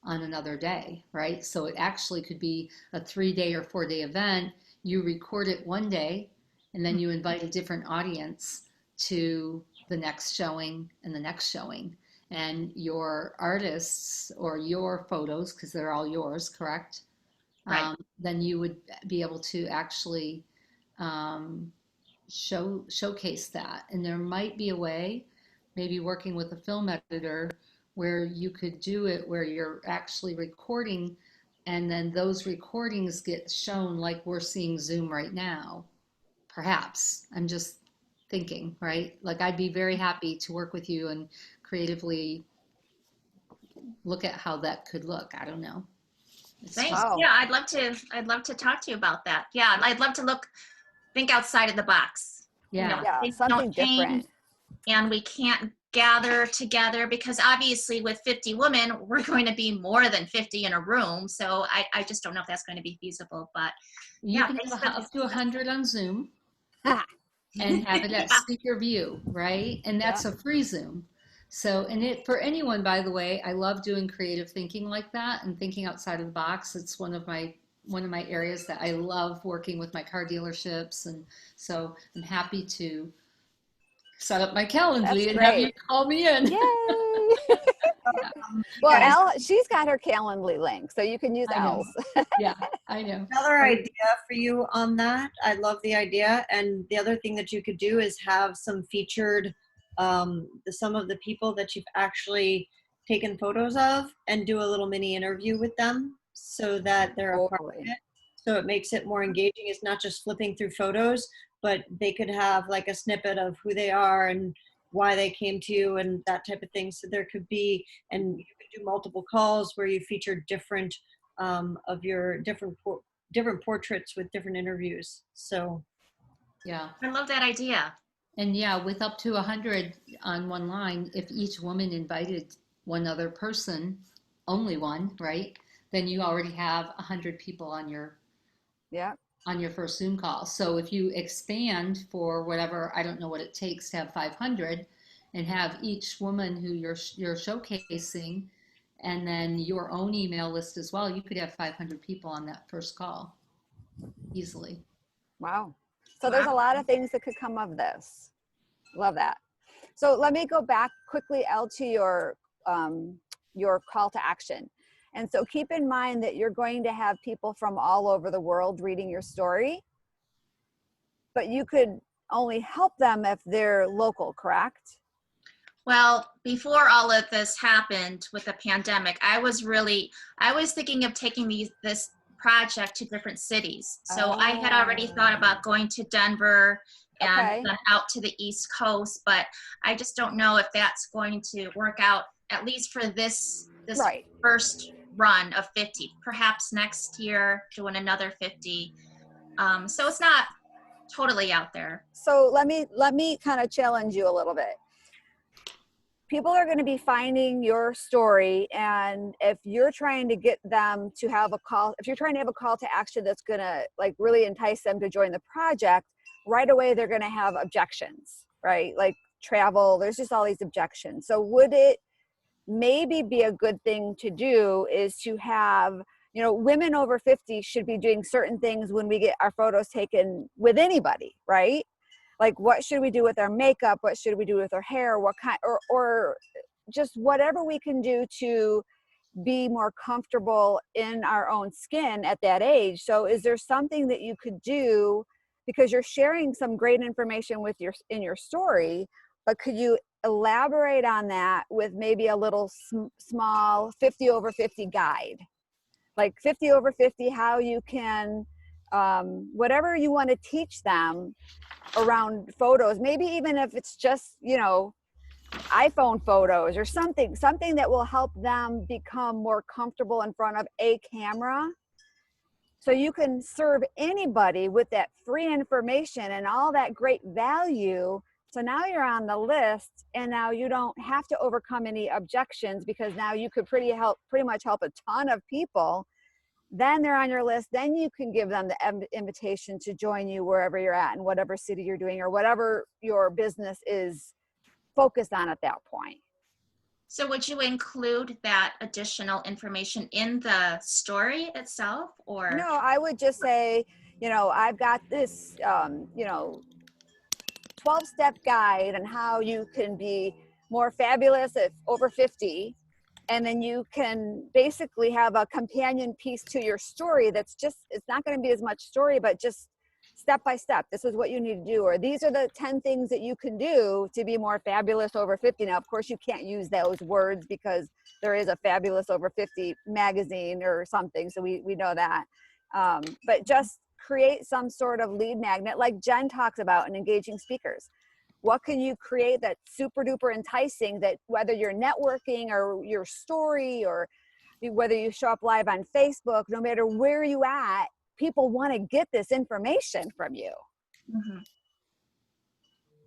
on another day, right? So it actually could be a 3-day or 4-day event. You record it one day, and then you invite a different audience to the next showing and the next showing. And your artists or your photos, because they're all yours, correct? Right. Then you would be able to actually showcase that. And there might be a way, maybe working with a film editor, where you could do it where you're actually recording, and then those recordings get shown like we're seeing Zoom right now. Perhaps. I'm just thinking, right? Like, I'd be very happy to work with you and creatively look at how that could look. I don't know. It's Thanks. just- Wow. Yeah, I'd love to talk to you about that. Yeah, I'd love to think outside of the box. You know, yeah. Yeah, things something don't change, different. and we can't gather together because obviously with 50 women, we're going to be more than 50 in a room. So I just don't know if that's going to be feasible, but You yeah, can thanks have for up to 100 on Zoom Ha. and have it at Yeah. speaker view, right? And that's a free Zoom. So, and it, for anyone, by the way, I love doing creative thinking like that and thinking outside of the box. It's one of my areas that I love, working with my car dealerships. And so I'm happy to set up my Calendly That's and have you great. call me in. Yay! Well, guys- Elle, she's got her Calendly link, so you can use I know. Elle's. Yeah, I know. Another idea for you on that. I love the idea. And the other thing that you could do is have some featured, some of the people that you've actually taken photos of, and do a little mini interview with them so that they're a part of Totally. it. So it makes it more engaging. It's not just flipping through photos, but they could have like a snippet of who they are and why they came to you and that type of thing. So there could be, and you could do multiple calls where you feature different of your different portraits with different interviews. So Yeah. I love that idea. And yeah, with up to 100 on one line, if each woman invited one other person, only one, right? Then you already have 100 people on your Yeah. first Zoom call. So if you expand for whatever, I don't know what it takes to have 500, and have each woman who you're showcasing, and then your own email list as well, you could have 500 people on that first call easily. Wow. So there's a lot of things that could come of this. Love that. So let me go back quickly, Elle, to your call to action. And so keep in mind that you're going to have people from all over the world reading your story, but you could only help them if they're local, correct? Well, before all of this happened with the pandemic, I was thinking of taking this project to different cities. So I had already thought about going to Denver and then out to the East Coast, but I just don't know if that's going to work out, at least for this Right. first run of 50. Perhaps next year doing another 50. So it's not totally out there. So let me kind of challenge you a little bit. People are going to be finding your story, and if you're trying to get them to have a call, if you're trying to have a call to action that's going to like really entice them to join the project, right away they're going to have objections, right? Like travel, there's just all these objections. So would it maybe be a good thing to do is to have, you know, women over 50 should be doing certain things when we get our photos taken with anybody, right? Like, what should we do with our makeup? What should we do with our hair? What kind, or just whatever we can do to be more comfortable in our own skin at that age. So is there something that you could do, because you're sharing some great information with in your story, but could you elaborate on that with maybe a little small 50 over 50 guide? Like 50 over 50, how you can, whatever you want to teach them around photos, maybe even if it's just, you know, iPhone photos or something that will help them become more comfortable in front of a camera. So you can serve anybody with that free information and all that great value. So now you're on the list, and now you don't have to overcome any objections, because now you could pretty much help a ton of people. Then they're on your list. Then you can give them the invitation to join you wherever you're at, in whatever city you're doing, or whatever your business is focused on at that point. So would you include that additional information in the story itself, or? No, I would just say, you know, I've got this, you know, 12-step guide on how you can be more fabulous at over 50. And then you can basically have a companion piece to your story that's just, it's not going to be as much story, but just step by step. This is what you need to do, or these are the 10 things that you can do to be more fabulous over 50. Now, of course, you can't use those words because there is a Fabulous Over 50 magazine or something. So we know that. But just create some sort of lead magnet like Jen talks about in Engaging Speakers. What can you create that's super duper enticing, that whether you're networking or your story, or whether you show up live on Facebook, no matter where you at, people want to get this information from you. Mm-hmm.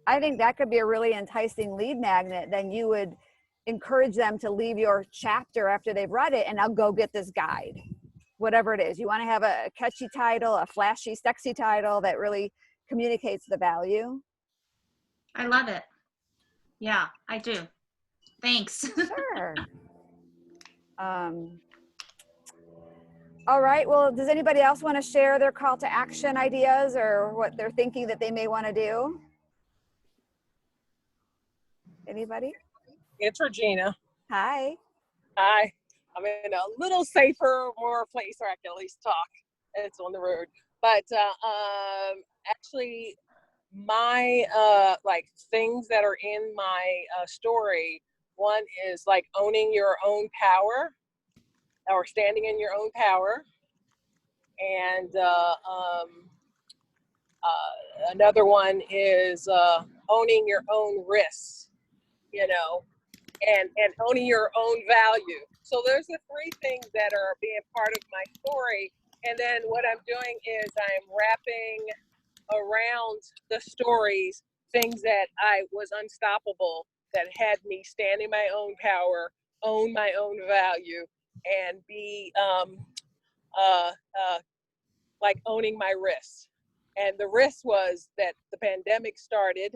I think that could be a really enticing lead magnet. Then you would encourage them to leave your chapter after they've read it and I'll go get this guide. Whatever it is, you want to have a catchy title, a flashy, sexy title that really communicates the value. I love it. Yeah, I do. Thanks. Sure. All right. Well, does anybody else want to share their call to action ideas or what they're thinking that they may want to do? Anybody? It's Regina. Hi. Hi. I'm in a little safer, more place where I can at least talk. It's on the road. But actually, my like things that are in my story, one is like owning your own power or standing in your own power. And another one is owning your own risks, you know, and owning your own value. So there's the three things that are being part of my story. And then what I'm doing is I'm wrapping around the stories things that I was unstoppable, that had me stand in my own power, own my own value, and be like owning my risks. And the risk was that the pandemic started,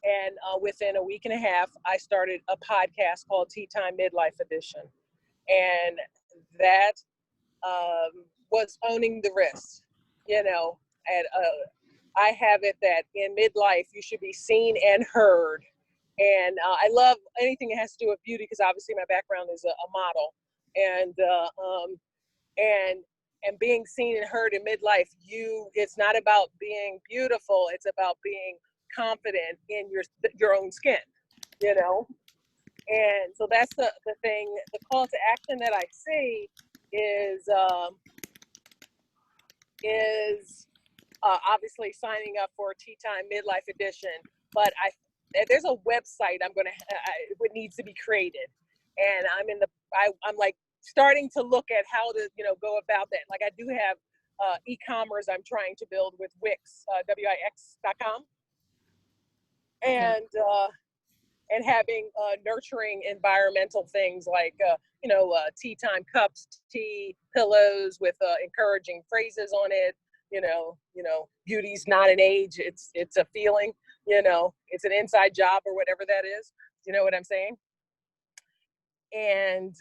and within a week and a half, I started a podcast called Tea Time Midlife Edition. And that was owning the risks, you know. And I have it that in midlife, you should be seen and heard. And I love anything that has to do with beauty, because obviously my background is a model. And being seen and heard in midlife, it's not about being beautiful, it's about being confident in your own skin, you know. And so that's the thing. The call to action that I see is obviously signing up for Tea Time Midlife Edition, but there's a website it needs to be created, and I'm like starting to look at how to go about that. Like I do have e-commerce I'm trying to build with Wix, Wix.com, and having nurturing environmental things like tea time cups, tea pillows with encouraging phrases on it. You know, beauty's not an age, it's a feeling. It's an inside job, or whatever that is. You know what I'm saying? And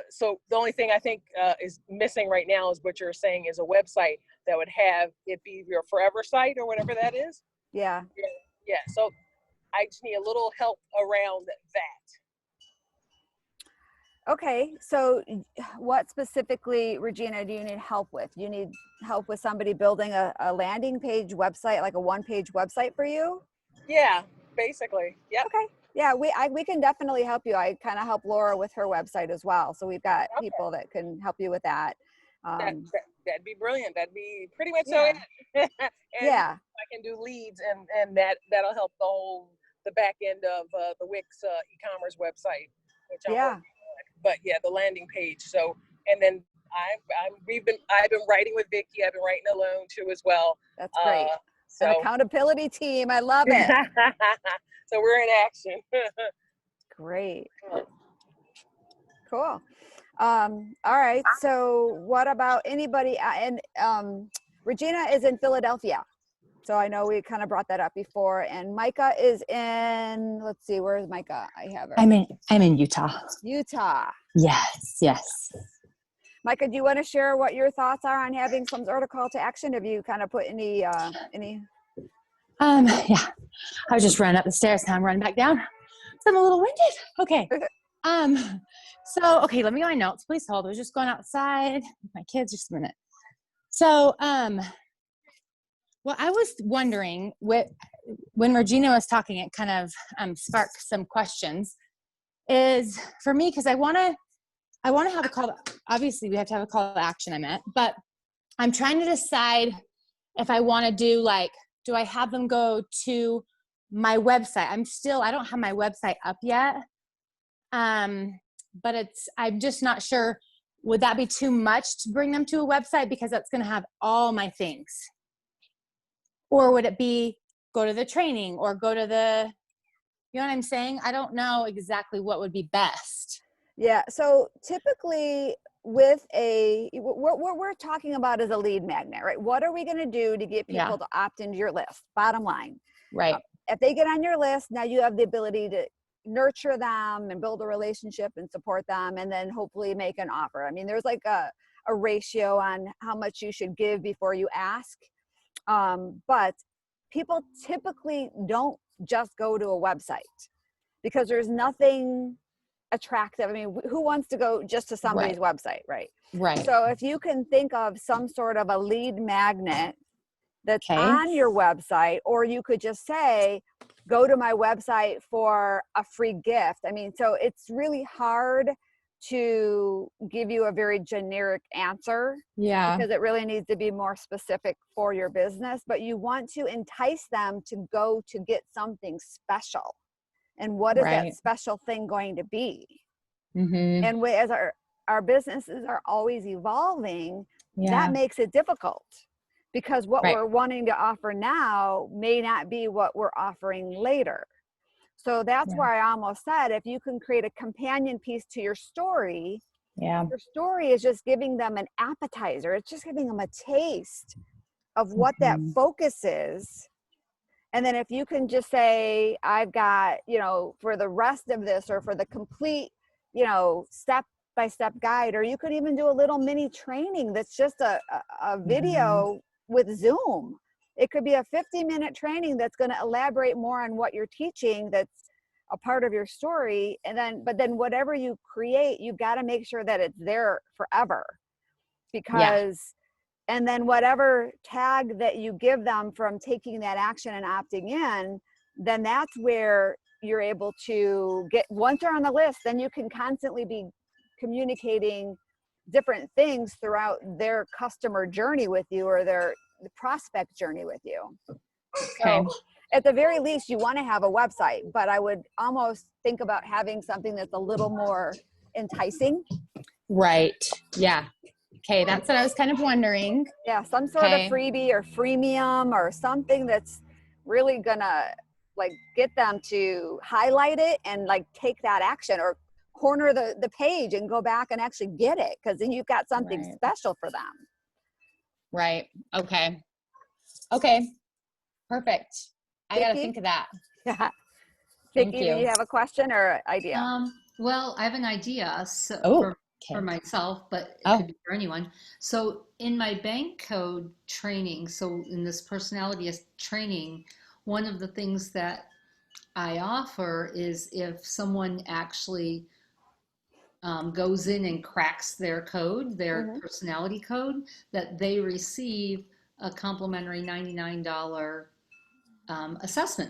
so the only thing I think is missing right now is what you're saying, is a website that would have it be your forever site or whatever that is. Yeah. Yeah. So I just need a little help around that. Okay. So what specifically, Regina, do you need help with? You need help with somebody building a landing page website, like a one-page website for you? Yeah, basically. Yeah. Okay. Yeah, we can definitely help you. I kind of help Laura with her website as well. So we've got people that can help you with that. That'd be brilliant. That'd be pretty much yeah. so. And yeah. I can do leads, and that'll help the back end of the Wix e-commerce website, which I'm working on. But yeah, the landing page. So, and then I've been writing with Vicki. I've been writing alone too as well. That's great. So an accountability team. I love it. So we're in action. Great. Cool. All right. So what about anybody? And Regina is in Philadelphia. So I know we kind of brought that up before. And Micah is in, let's see, where is Micah? I have her. I'm in Utah. Utah. Yes. Micah, do you want to share what your thoughts are on having some sort of call to action? Have you kind of put any Yeah, I was just running up the stairs. Now I'm running back down. So I'm a little winded. Okay. Okay, let me get my notes. Please hold. I was just going outside with my kids just a minute. So, well, I was wondering when Regina was talking, it kind of sparked some questions. Is for me, because I want to have a call. Obviously, we have to have a call to action. I meant, but I'm trying to decide if I want to do do I have them go to my website? I don't have my website up yet. But I'm just not sure. Would that be too much to bring them to a website because that's going to have all my things? Or would it be go to the training or go to you know what I'm saying? I don't know exactly what would be best. Yeah. So typically with what we're talking about is a lead magnet, right? What are we going to do to get people to opt into your list? Bottom line. Right. If they get on your list, now you have the ability to nurture them and build a relationship and support them, and then hopefully make an offer. I mean, there's like a ratio on how much you should give before you ask. But people typically don't just go to a website because there's nothing attractive. I mean, who wants to go just to somebody's website, right? Right. So if you can think of some sort of a lead magnet that's on your website, or you could just say, go to my website for a free gift. I mean, so it's really hard to give you a very generic answer. Yeah. Because it really needs to be more specific for your business, but you want to entice them to go to get something special. And what is that special thing going to be? Mm-hmm. And as our businesses are always evolving, that makes it difficult. Because what we're wanting to offer now may not be what we're offering later. So that's why I almost said, if you can create a companion piece to your story, your story is just giving them an appetizer. It's just giving them a taste of what that focus is. And then if you can just say, I've got, for the rest of this, or for the complete, step-by-step guide, or you could even do a little mini training that's just a video with Zoom. It could be a 50-minute training that's going to elaborate more on what you're teaching, that's a part of your story. But then whatever you create, you got to make sure that it's there forever, because and then whatever tag that you give them from taking that action and opting in, then that's where you're able to get, once they're on the list, then you can constantly be communicating different things throughout their customer journey with you, or their prospect journey with you. Okay. So at the very least, you want to have a website, but I would almost think about having something that's a little more enticing. Right. Yeah. Okay. That's what I was kind of wondering. Yeah. Some sort of freebie or freemium, or something that's really gonna get them to highlight it and take that action, or corner the page and go back and actually get it, because then you've got something special for them. Right. Okay. Okay. Perfect. I got to think of that. Yeah. Thank Vicki, you. do you have a question or idea? Well, I have an idea for myself, but it could be for anyone. So in my bank code training, so in this personality training, one of the things that I offer is if someone actually goes in and cracks their code, their personality code, that they receive a complimentary $99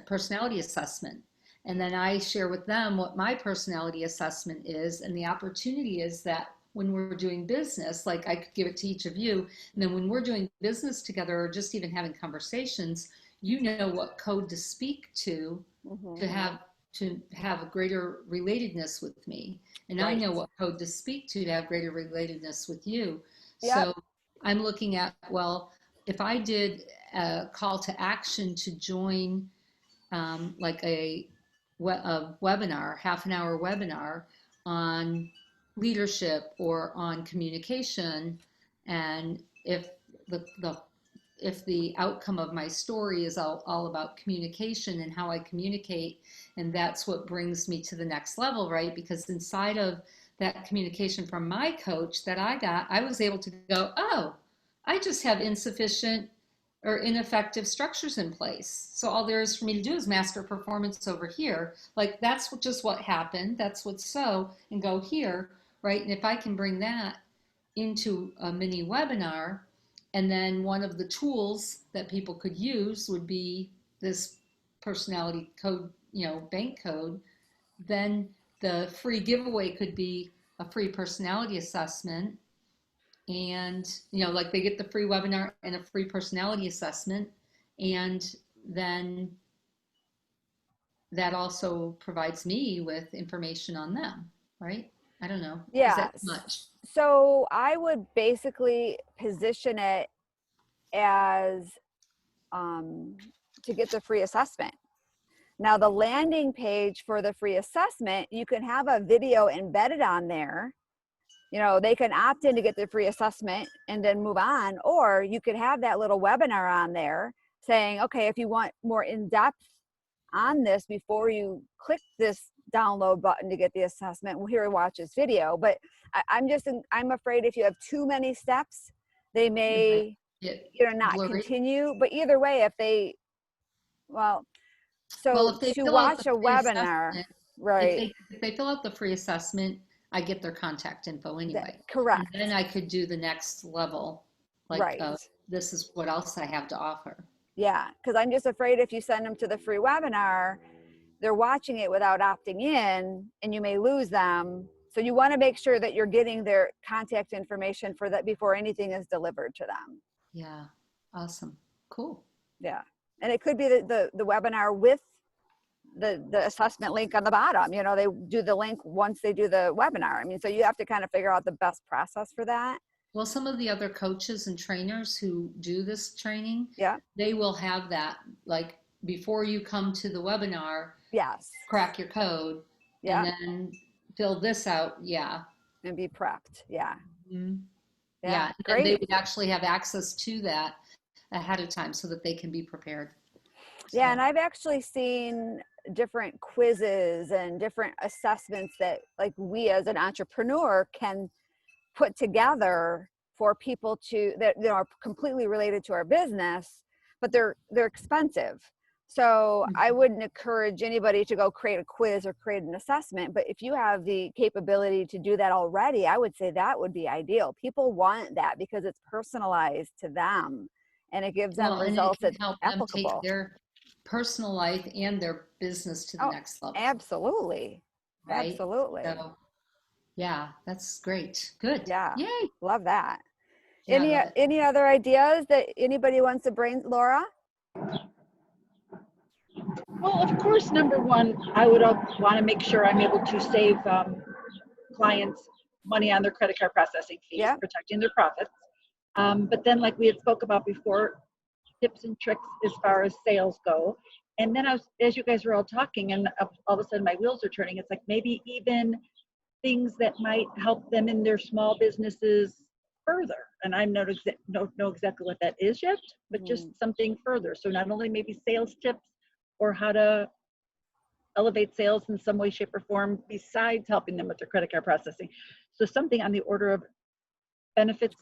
personality assessment. And then I share with them what my personality assessment is. And the opportunity is that when we're doing business, I could give it to each of you. And then when we're doing business together, or just even having conversations, you know what code to speak to have a greater relatedness with me. And I know what code to speak to have greater relatedness with you. Yep. So I'm looking at, well, if I did a call to action to join a webinar, half an hour webinar on leadership or on communication, and if the outcome of my story is all about communication and how I communicate, and that's what brings me to the next level, right? Because inside of that communication from my coach that I got, I was able to go, oh, I just have insufficient or ineffective structures in place. So all there is for me to do is master performance over here. Like that's just what happened. That's what's so, and go here, right? And if I can bring that into a mini webinar, and then one of the tools that people could use would be this personality code, bank code, then the free giveaway could be a free personality assessment. And, like they get the free webinar and a free personality assessment. And then that also provides me with information on them, right? I don't know. Is Yeah. that much? So I would basically position it as to get the free assessment. Now the landing page for the free assessment, you can have a video embedded on there. They can opt in to get the free assessment and then move on, or you could have that little webinar on there saying, okay, if you want more in-depth on this before you click this download button to get the assessment, well, here, watch this video. But I'm afraid if you have too many steps, they may not blurry. continue. But either way, if they to watch a webinar, right? If they fill out the free assessment, I get their contact info anyway. Correct. And then I could do the next level, like Right. This is what else I have to offer. Yeah, because I'm just afraid if you send them to the free webinar, they're watching it without opting in, and you may lose them. So you want to make sure that you're getting their contact information for that before anything is delivered to them. Yeah, awesome, cool. Yeah, and it could be the webinar with the assessment link on the bottom. They do the link once they do the webinar. I mean, so you have to kind of figure out the best process for that. Well, some of the other coaches and trainers who do this training, Yeah, they will have that, like before you come to the webinar, yes, crack your code, yeah, and then fill this out. Yeah. and be prepped. Yeah. Mm-hmm. Yeah, and they great. would actually have access to that ahead of time so that they can be prepared. Yeah, and I've actually seen different quizzes and different assessments that like we as an entrepreneur can put together for people that are completely related to our business, but they're expensive. So I wouldn't encourage anybody to go create a quiz or create an assessment, but if you have the capability to do that already, I would say that would be ideal. People want that because it's personalized to them and it gives them results that's help applicable. them take their personal life and their business to the next level. Absolutely. Right? Absolutely. So, yeah, that's great. Good. Yeah. Yay. Love that. Yeah, Any other ideas that anybody wants to bring, Laura? Well, of course, number one, I would want to make sure I'm able to save clients money on their credit card processing fees, Yeah. protecting their profits. But then, like we had spoke about before, tips and tricks as far as sales go. And then as you guys were all talking, and all of a sudden my wheels are turning, it's like maybe even things that might help them in their small businesses further. And I don't know exactly what that is yet, but just something further. So not only maybe sales tips or how to elevate sales in some way, shape, or form besides helping them with their credit card processing. So something on the order of benefits,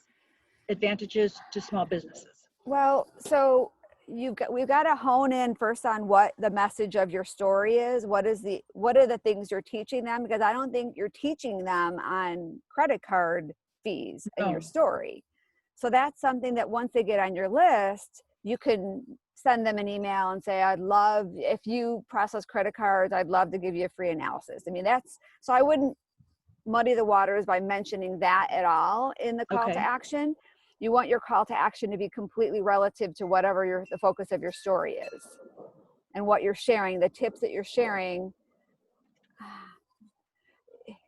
advantages to small businesses. Well, so we've got to hone in first on what the message of your story is. What are the things you're teaching them? Because I don't think you're teaching them on credit card fees in your story. So that's something that once they get on your list, you can send them an email and say, if you process credit cards, I'd love to give you a free analysis. I mean, so I wouldn't muddy the waters by mentioning that at all in the call to action. You want your call to action to be completely relative to whatever the focus of your story is and what you're sharing, the tips that you're sharing.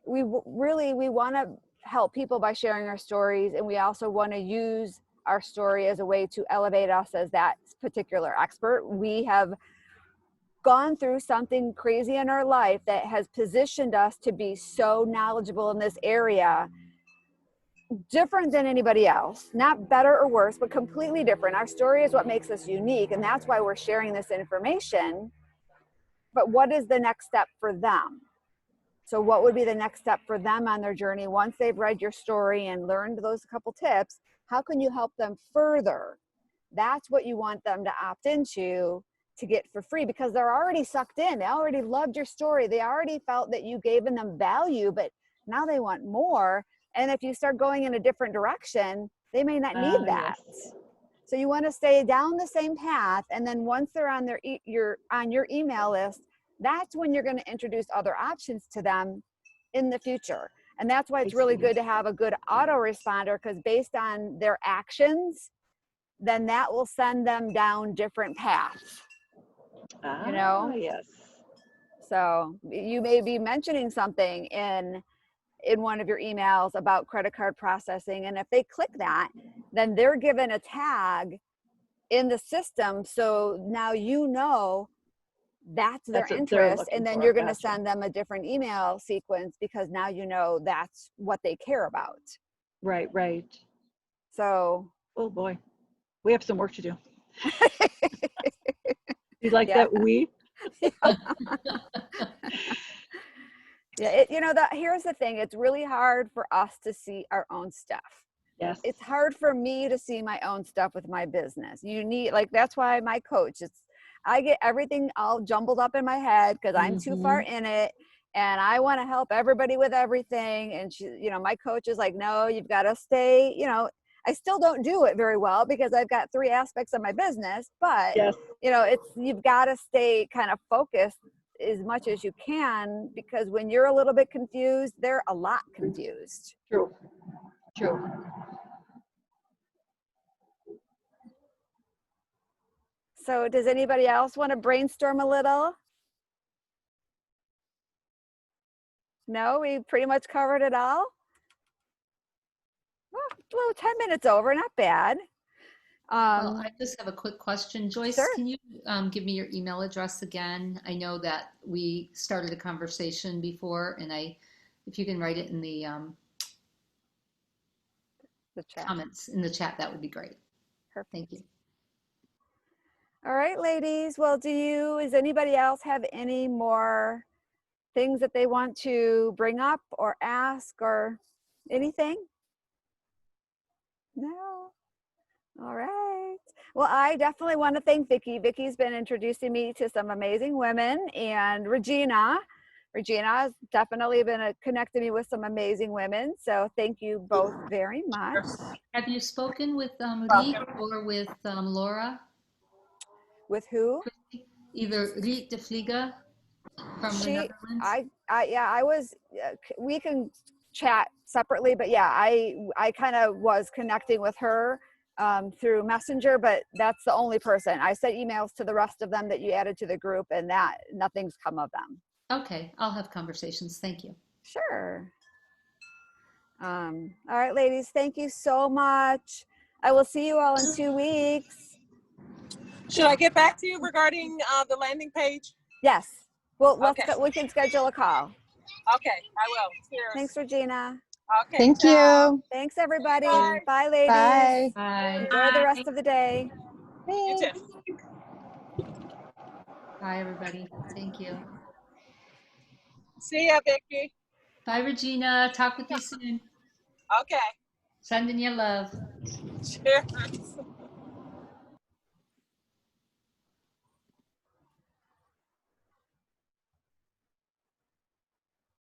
We want to help people by sharing our stories, and we also want to use our story as a way to elevate us as that particular expert. We have gone through something crazy in our life that has positioned us to be so knowledgeable in this area, different than anybody else, not better or worse, but completely different. Our story is what makes us unique, and that's why we're sharing this information. But what is the next step for them? So what would be the next step for them on their journey once they've read your story and learned those couple tips? How can you help them further that's what you want them to opt into to get for free, because they're already sucked in. They already loved your story. They already felt that you gave them value, but now they want more. And if you start going in a different direction, they may not need that. Yes. So you want to stay down the same path. And then once they're on your email list, that's when you're going to introduce other options to them in the future. And that's why it's really good to have a good autoresponder, because based on their actions, then that will send them down different paths. You know? Yes. So you may be mentioning something in one of your emails about credit card processing. And if they click that, then they're given a tag in the system. So now you know that's their That's what they're interest. looking And then for. you're going to Gotcha. send them a different email sequence, because now you know that's what they care about. Right, right. So, Oh boy, we have some work to do. You like Yeah. that? We? yeah, here's the thing. It's really hard for us to see our own stuff. Yes. It's hard for me to see my own stuff with my business. That's why my coach, I get everything all jumbled up in my head because I'm too far in it, and I want to help everybody with everything. And my coach is like, no, you've got to stay, I still don't do it very well because I've got 3 aspects of my business, but Yes. you've got to stay kind of focused as much as you can, because when you're a little bit confused, they're a lot confused. True. True. So does anybody else want to brainstorm a little? No, we pretty much covered it all. Well, 10 minutes over, not bad. Well, I just have a quick question. Joyce, Sure. can you give me your email address again? I know that we started a conversation before, and if you can write it in the chat. comments in the chat, that would be great. Perfect. Thank you. All right, ladies. Well, does anybody else have any more things that they want to bring up or ask or anything? No. All right. Well, I definitely want to thank Vicki. Vicki's been introducing me to some amazing women, and Regina has definitely been connecting me with some amazing women. So thank you both very much. Have you spoken with Riet or with Laura? With who? Either Riet de Vliegen from the Netherlands? I was, we can chat separately, but yeah, I kind of was connecting with her through Messenger, but that's the only person. I sent emails to the rest of them that you added to the group, and that nothing's come of them. Okay, I'll have conversations. Thank you. Sure. All right, ladies, thank you so much. I will see you all in 2 weeks. Should I get back to you regarding the landing page? Yes. Well, Okay. we can schedule a call. Okay, I will. Cheers. Thanks, Regina. Okay. Thank ciao. you. Thanks, everybody. Bye. Bye, ladies. Bye. Bye. Enjoy the rest of the day. You too. Bye, everybody. Thank you. See ya, Vicki. Bye, Regina. Talk with you soon. Okay. Sending you love. Cheers.